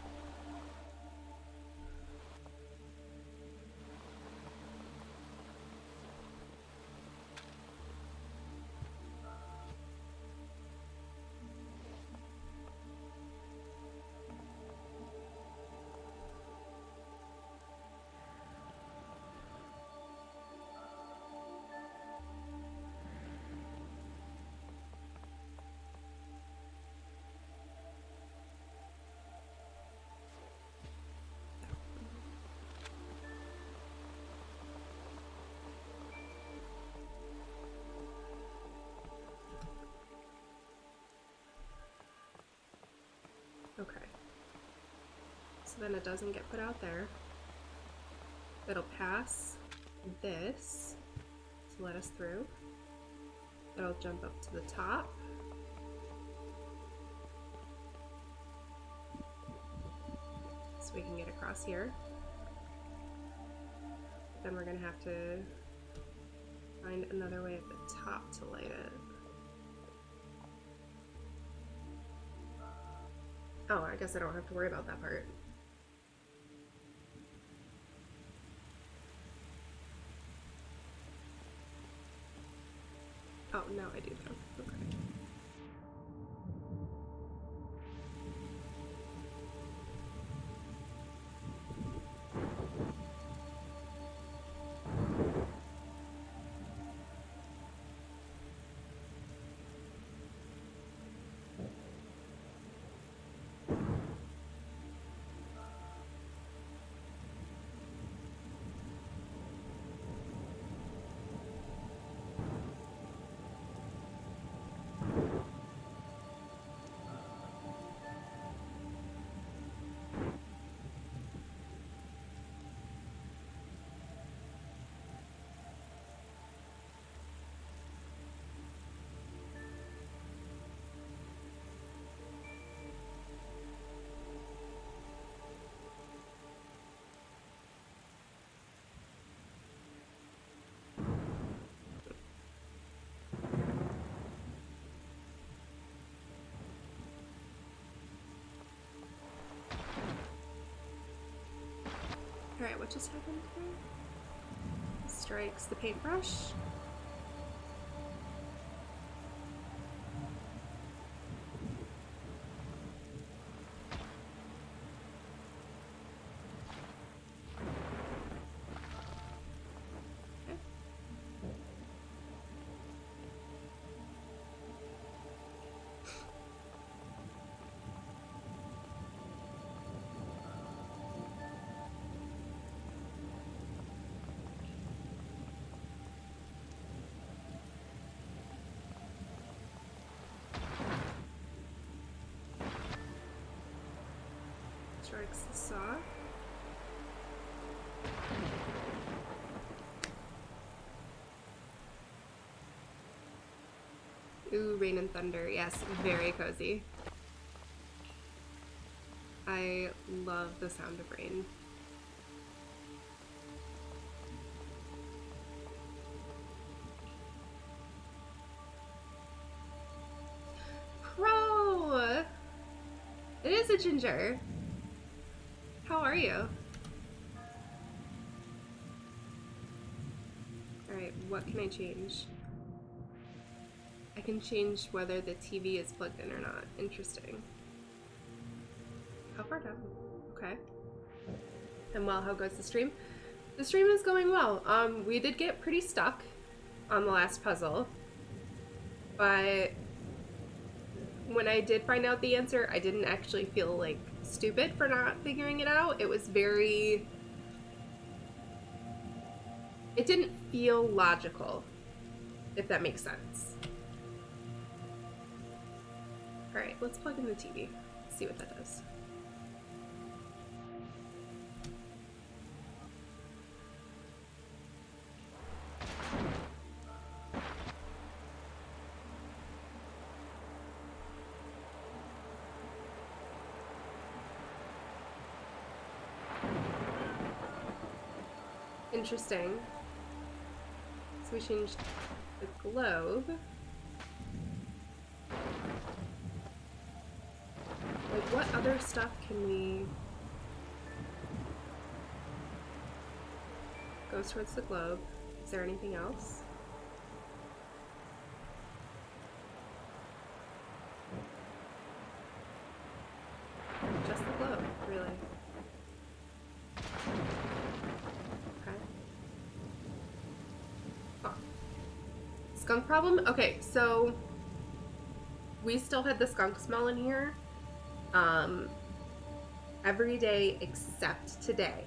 Okay. So then it doesn't get put out there. It'll pass this to let us through. It'll jump up to the top. So we can get across here. Then we're gonna have to find another way at the top to light it. Oh, I guess I don't have to worry about that part. now I do though. Okay. Alright, what just happened here? Strikes the paintbrush. Strikes the saw. Ooh, rain and thunder. Yes, very cozy. I love the sound of rain. Pro! It is a ginger. How are you? Alright, what can I change? I can change whether the TV is plugged in or not. Interesting. How far down? Okay. And well, how goes the stream? The stream is going well. We did get pretty stuck on the last puzzle, but when I did find out the answer, I didn't actually feel like stupid for not figuring it out. It was very... It didn't feel logical, if that makes sense. Alright, let's plug in the TV. Let's see what that does. Interesting. So we changed the globe. Like, what other stuff can we... Goes towards the globe. Is there anything else? Just the globe, really. Okay. Oh. Skunk problem? Okay, so we still had the skunk smell in here. Every day except today.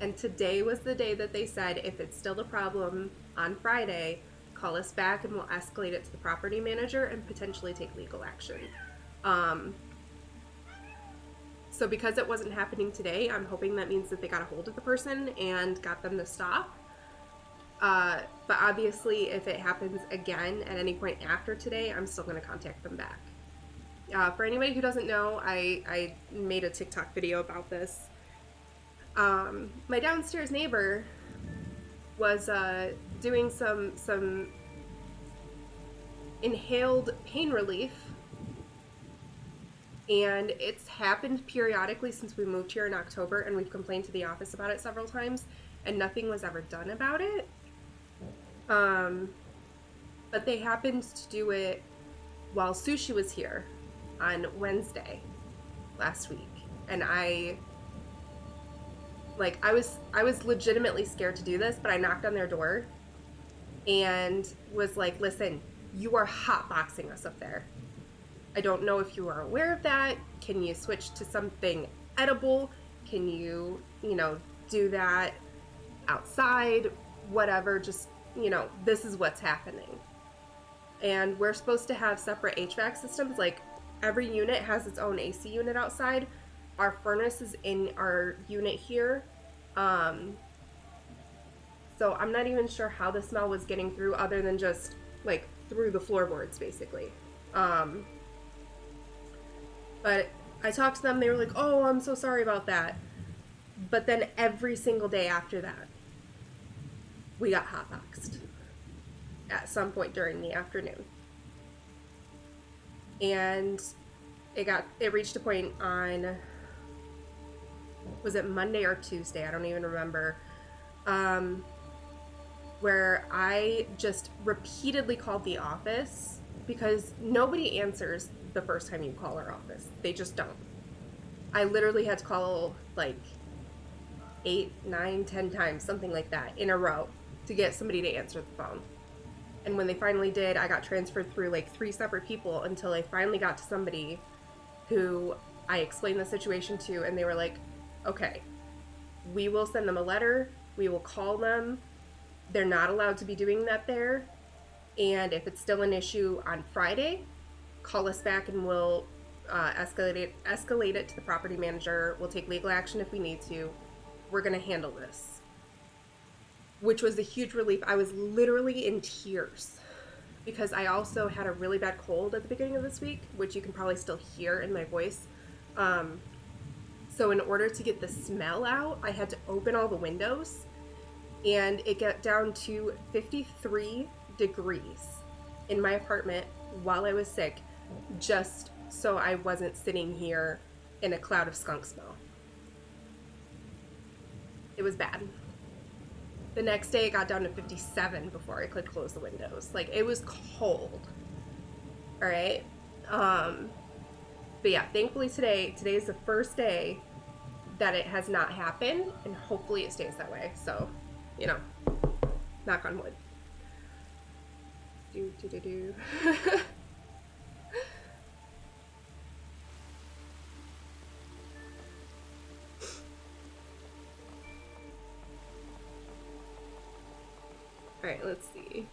And today was the day that they said, if it's still a problem on Friday, call us back and we'll escalate it to the property manager and potentially take legal action. So because it wasn't happening today, I'm hoping that means that they got a hold of the person and got them to stop. But obviously, if it happens again at any point after today, I'm still going to contact them back. For anybody who doesn't know, I made a TikTok video about this. My downstairs neighbor was doing some inhaled pain relief, and it's happened periodically since we moved here in October, and we've complained to the office about it several like nothing was ever done about it. But But they happened to do it while Sushi was here on Wednesday last week. And I was legitimately scared to do this, but I knocked on their door and was like, listen, you are hotboxing us up there. I don't know if you are aware of that. Can you switch to something edible? Can you, do that outside? Whatever, just, this is what's happening. And we're supposed to have separate HVAC systems. Like, every unit has its own AC unit outside. Our furnace is in our unit here. So I'm not even sure how the smell was getting through other than just, like, through the floorboards, basically. But I talked to them. They were like, oh, I'm so sorry about that. But then every single day after that, we got hotboxed at some point during the afternoon. And it reached a point on, was it Monday or Tuesday? I don't even remember. Where I just repeatedly called the office because nobody answers the first time you call our office. They just don't. I literally had to call like 8, 9, 10 times, something like that, in a row to get somebody to answer the phone. And when they finally did, I got transferred through like 3 separate people until I finally got to somebody who I explained the situation to, and they were like, okay, we will send them a letter, we will call them, they're not allowed to be doing that there, and if it's still an issue on Friday, call us back and we'll escalate it to the property manager, we'll take legal action if we need to, we're gonna handle this. Which was a huge relief. I was literally in tears because I also had a really bad cold at the beginning of this week, which you can probably still hear in my voice. So in order to get the smell out, I had to open all the windows, and it got down to 53 degrees in my apartment while I was sick, just so I wasn't sitting here in a cloud of skunk smell. It was bad. The next day it got down to 57 before I could close the windows. Like, it was cold. All right. But yeah, thankfully today is the first day that it has not happened, and hopefully it stays that way. So, knock on wood. Do. All right, let's see.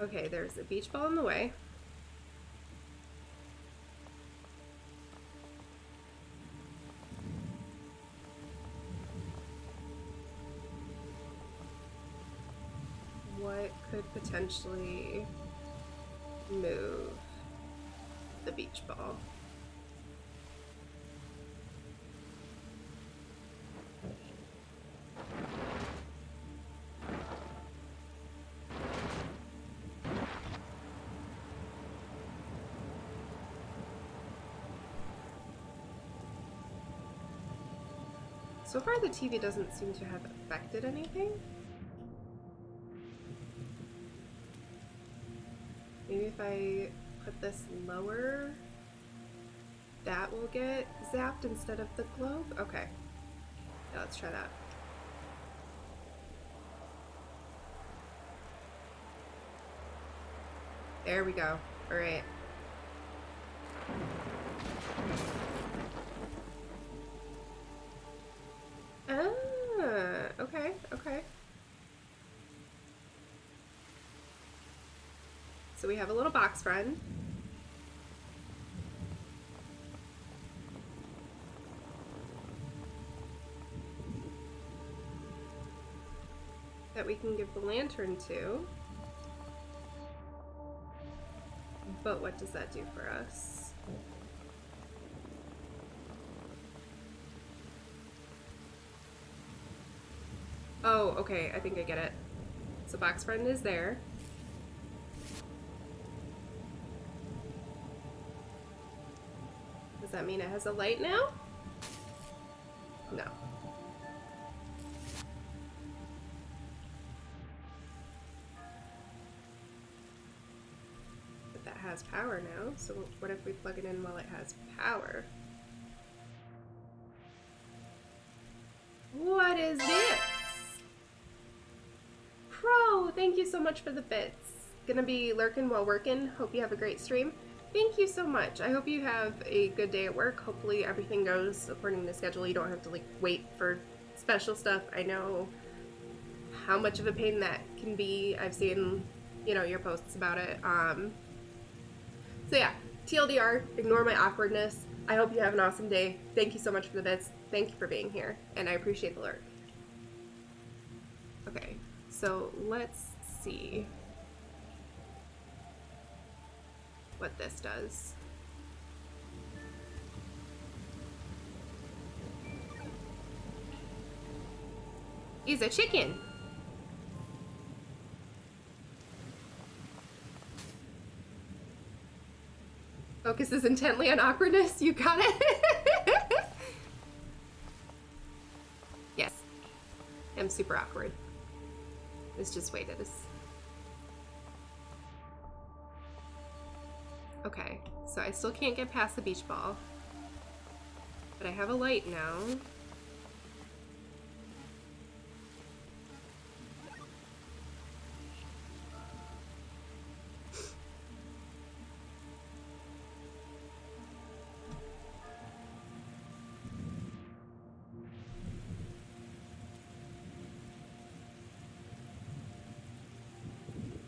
Okay, there's a beach ball in the way. What could potentially move the beach ball? So far the TV doesn't seem to have affected anything. Maybe if I put this lower, that will get zapped instead of the globe? Okay. Yeah, let's try that. There we go. All right. Okay. So we have a little box friend. That we can give the lantern to. But what does that do for us? Oh, okay, I think I get it. So box friend is there. Does that mean it has a light now? No. has power now, so what if we plug it in while it has power? What is this? Pro, thank you so much for the bits. Gonna be lurking while working. Hope you have a great stream. Thank you so much. I hope you have a good day at work. Hopefully everything goes according to schedule. You don't have to like wait for special stuff. I know how much of a pain that can be. I've seen, you know, your posts about it. So yeah, TLDR, ignore my awkwardness. I hope you have an awesome day. Thank you so much for the bits. Thank you for being here, and I appreciate the lurk. Okay, so let's see what this does. He's a chicken. Focuses intently on awkwardness. You got it. Yes. I'm super awkward. Let's just wait. It is. Okay, so I still can't get past the beach ball. But I have a light now.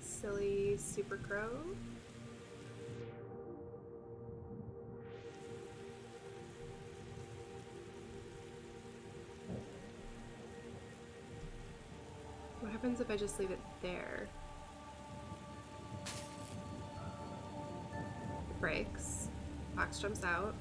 Silly Super Crow. What happens if I just leave it there? It breaks. Fox jumps out.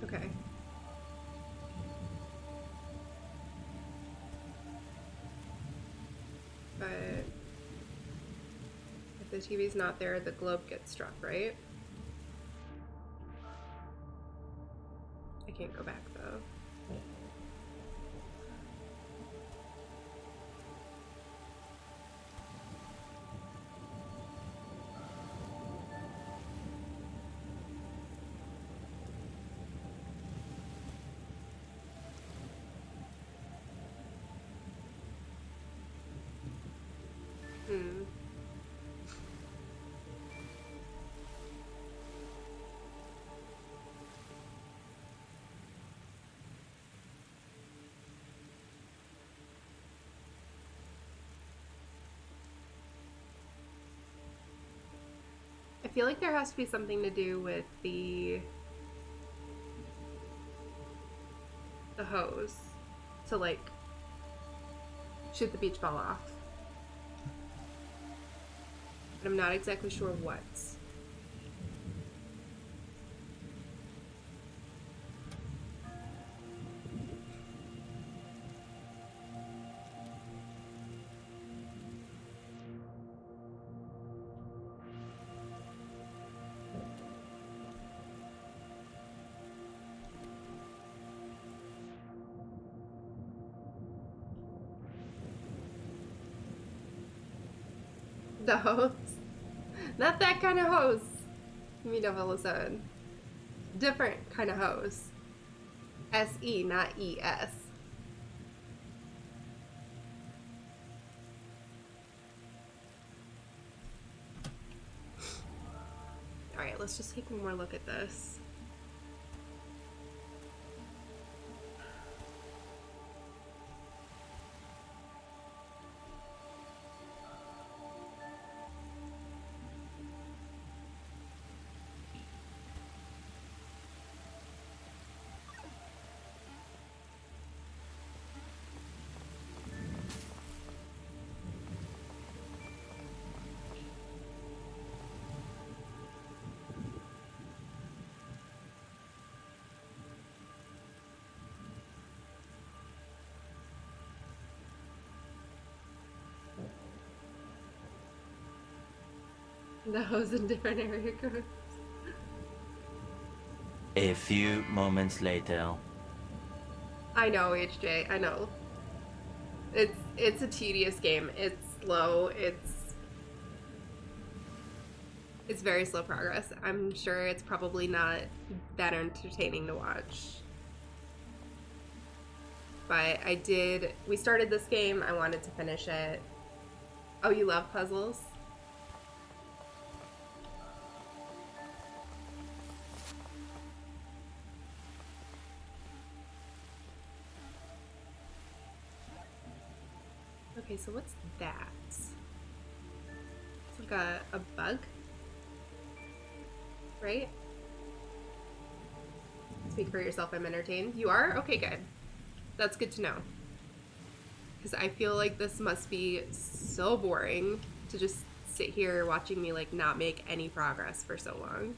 Okay. But if the TV's not there, the globe gets struck, right? I can't go back though. I feel like there has to be something to do with the hose to like shoot the beach ball off. But I'm not exactly sure what. The hose? Not that kind of hose. You mean all of a sudden. Different kind of hose. S-E, not E-S. Alright, let's just take one more look at this. The hose in different area codes. A few moments later. I know, HJ, I know. It's a tedious game. It's slow. It's very slow progress. I'm sure it's probably not that entertaining to watch. But we started this game, I wanted to finish it. Oh, you love puzzles? Okay, so what's that? It's like a bug? Right? Speak for yourself, I'm entertained. You are? Okay, good. That's good to know. Because I feel like this must be so boring to just sit here watching me like not make any progress for so long.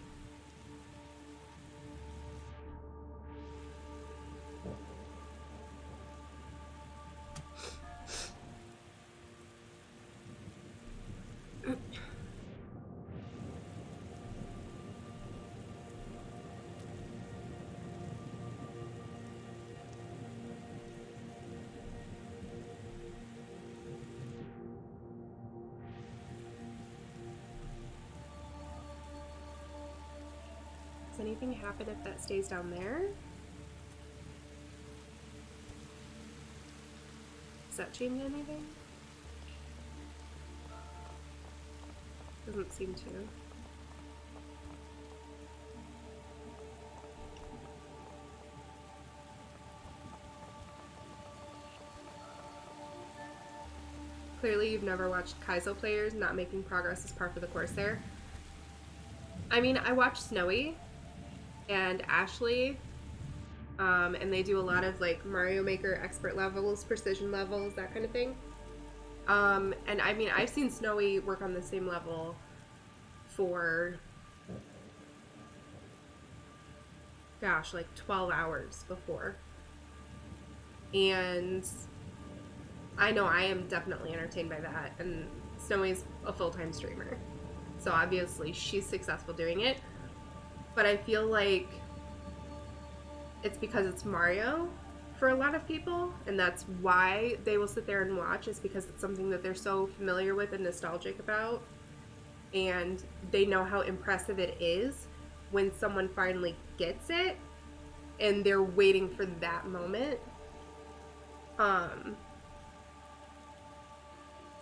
Does anything happen if that stays down there? Does that change anything? Doesn't seem to. Clearly you've never watched Kaizo players. Not making progress is par for the course there. I mean, I watch Snowy and Ashley, and they do a lot of like Mario Maker expert levels, precision levels, that kind of thing. And I mean, I've seen Snowy work on the same level for, gosh, like 12 hours before. And I know I am definitely entertained by that. And Snowy's a full-time streamer. So obviously she's successful doing it. But I feel like it's because it's Mario for a lot of people, and that's why they will sit there and watch, is because it's something that they're so familiar with and nostalgic about, and they know how impressive it is when someone finally gets it and they're waiting for that moment. But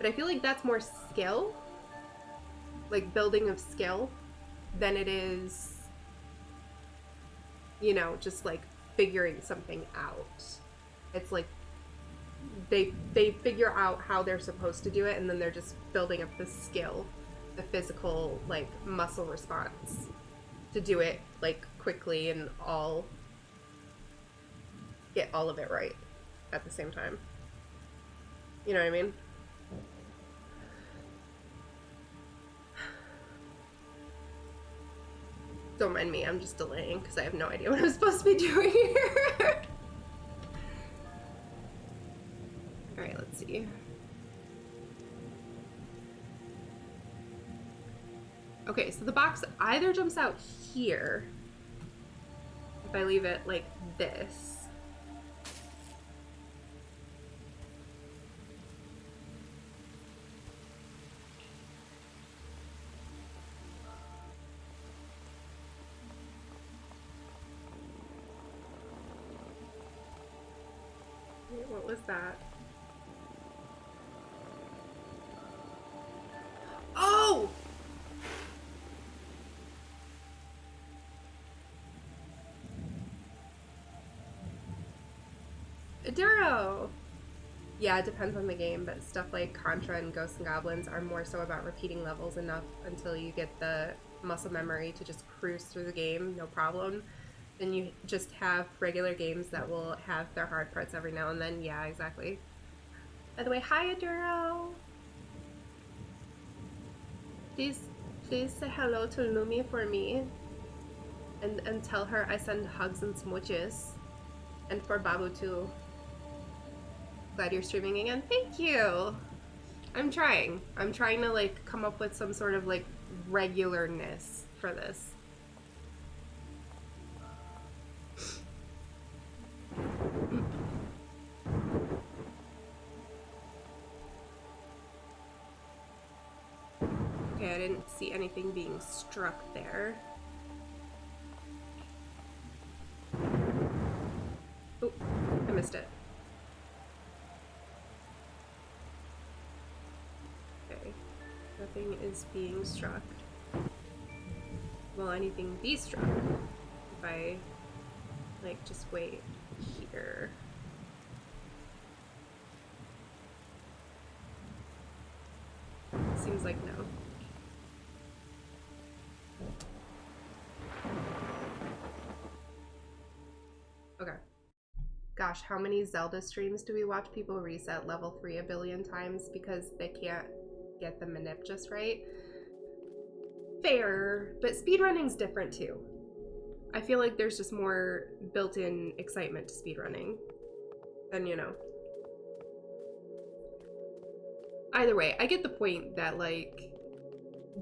I feel like that's more skill, like building of skill, than it is, you know, just like figuring something out. It's like they figure out how they're supposed to do it, and then they're just building up the skill, the physical like muscle response to do it like quickly and get all of it right at the same time. You know what I mean? Don't mind me, I'm just delaying because I have no idea what I'm supposed to be doing here. Alright, let's see. Okay, so the box either jumps out here if I leave it like this. Wait, what was that? Oh! Duro! Yeah, it depends on the game, but stuff like Contra and Ghosts and Goblins are more so about repeating levels enough until you get the muscle memory to just cruise through the game, no problem. Then you just have regular games that will have their hard parts every now and then. Yeah, exactly. By the way, hi, Aduro! Please say hello to Lumi for me. And tell her I send hugs and smooches. And for Babu too. Glad you're streaming again. Thank you! I'm trying to like come up with some sort of like regularness for this. Okay, I didn't see anything being struck there. Oh, I missed it. Okay, nothing is being struck. Will anything be struck if I, like, just wait here? Seems like no. Okay. Gosh, how many Zelda streams do we watch people reset level 3 a billion times because they can't get the manip just right? Fair, but speedrunning's different too. I feel like there's just more built-in excitement to speedrunning than, you know. Either way, I get the point that, like,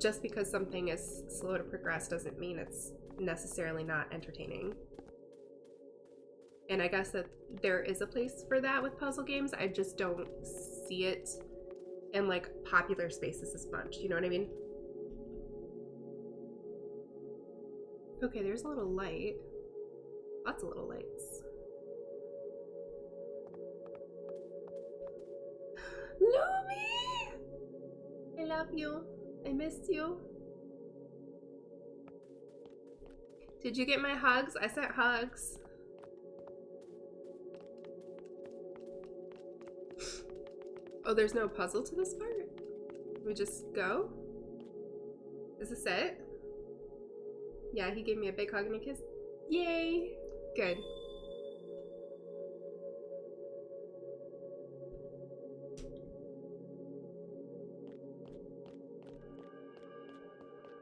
just because something is slow to progress doesn't mean it's necessarily not entertaining. And I guess that there is a place for that with puzzle games. I just don't see it in, like, popular spaces as much. You know what I mean? Okay, there's a little light. Lots of little lights. Lumi! I love you. I missed you. Did you get my hugs? I sent hugs. Oh, there's no puzzle to this part? We just go? Is this it? Yeah, he gave me a big hug and a kiss. Yay! Good.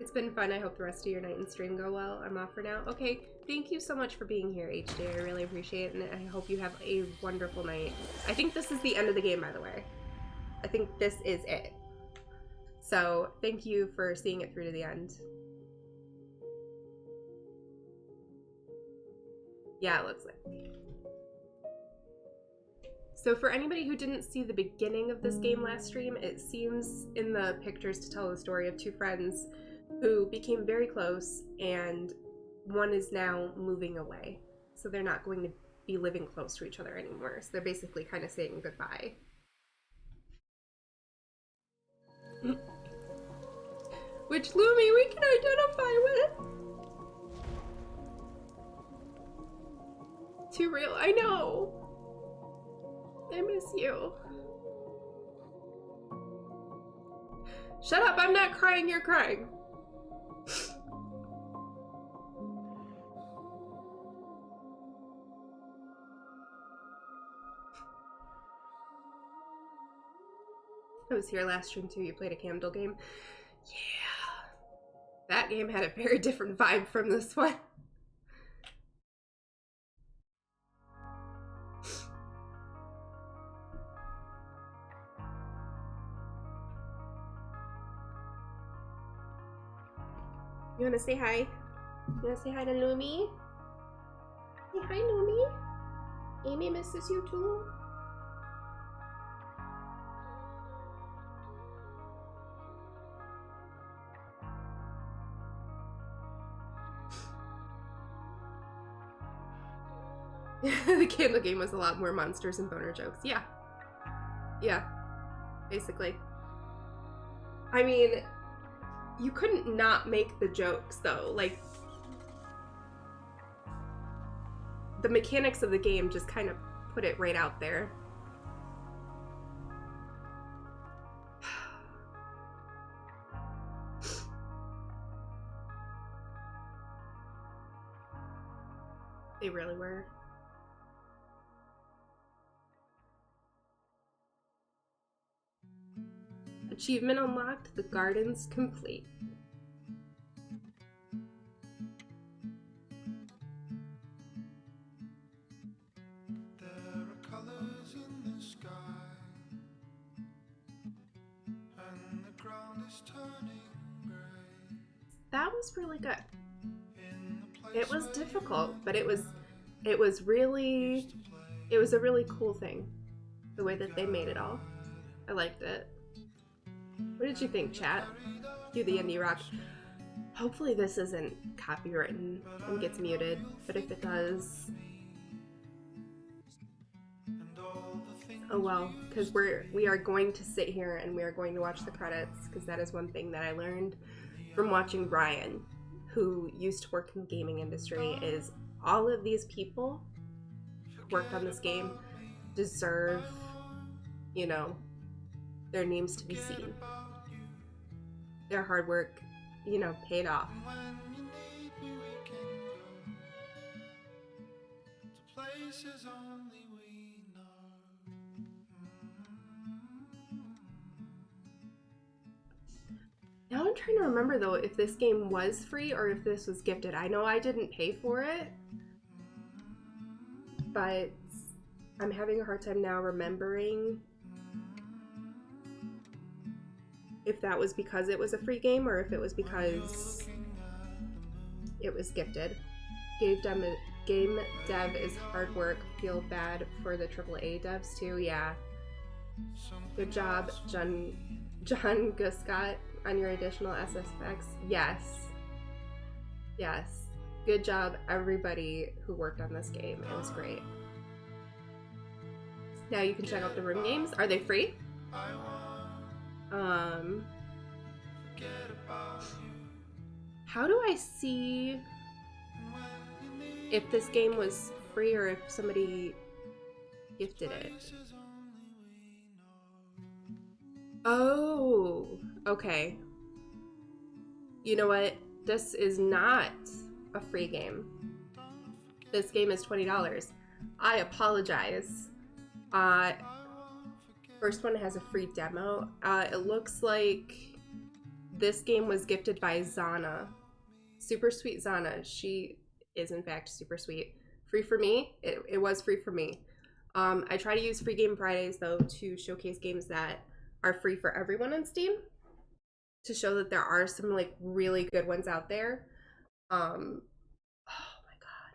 It's been fun. I hope the rest of your night and stream go well. I'm off for now. Okay, thank you so much for being here, HD. I really appreciate it, and I hope you have a wonderful night. I think this is the end of the game, by the way. I think this is it. So, thank you for seeing it through to the end. Yeah, it looks like. So for anybody who didn't see the beginning of this game last stream, it seems in the pictures to tell the story of two friends who became very close, and one is now moving away. So they're not going to be living close to each other anymore. So they're basically kind of saying goodbye. Which Lumi we can identify with. Too real, I know. I miss you. Shut up, I'm not crying, you're crying. I was here last stream too, you played a candle game. Yeah. That game had a very different vibe from this one. You wanna say hi? You wanna say hi to Lumi? Say hi, Lumi. Amy misses you too. The candle game was a lot more monsters and boner jokes. Yeah. Yeah. Basically. I mean, you couldn't not make the jokes though. Like, the mechanics of the game just kind of put it right out there. They really were. Achievement unlocked, the garden's complete. There are colors in the sky, and the ground is turning gray. That was really good. in the place It was where difficult, but it was really, it was a really cool thing, the way that they made it all. I liked it. What did you think, chat? Do the indie rock. Hopefully this isn't copywritten and gets muted, but if it does, oh well, because we are going to sit here and we are going to watch the credits, because that is one thing that I learned from watching Ryan, who used to work in the gaming industry, is all of these people who worked on this game deserve, you know, their names to be seen. Their hard work, you know, paid off. when you need me we can go to places only we know. Now I'm trying to remember though if this game was free or if this was gifted. I know I didn't pay for it, but I'm having a hard time now remembering if that was because it was a free game or if it was because it was gifted. Game dev is hard work. Feel bad for the AAA devs too. Yeah. Good job, John Guscott, on your additional SSX. Yes. Yes. Good job, everybody who worked on this game. It was great. Now you can check out the room games. Are they free? How do I see if this game was free or if somebody gifted it? Oh, okay. You know what? This is not a free game. This game is $20. I apologize. First one has a free demo. It looks like this game was gifted by Zana. SuperSweetZana. She is in fact super sweet. Free for me? It was free for me. I try to use Free Game Fridays though to showcase games that are free for everyone on Steam, to show that there are some like really good ones out there. Oh my god.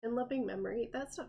In loving memory, that stuff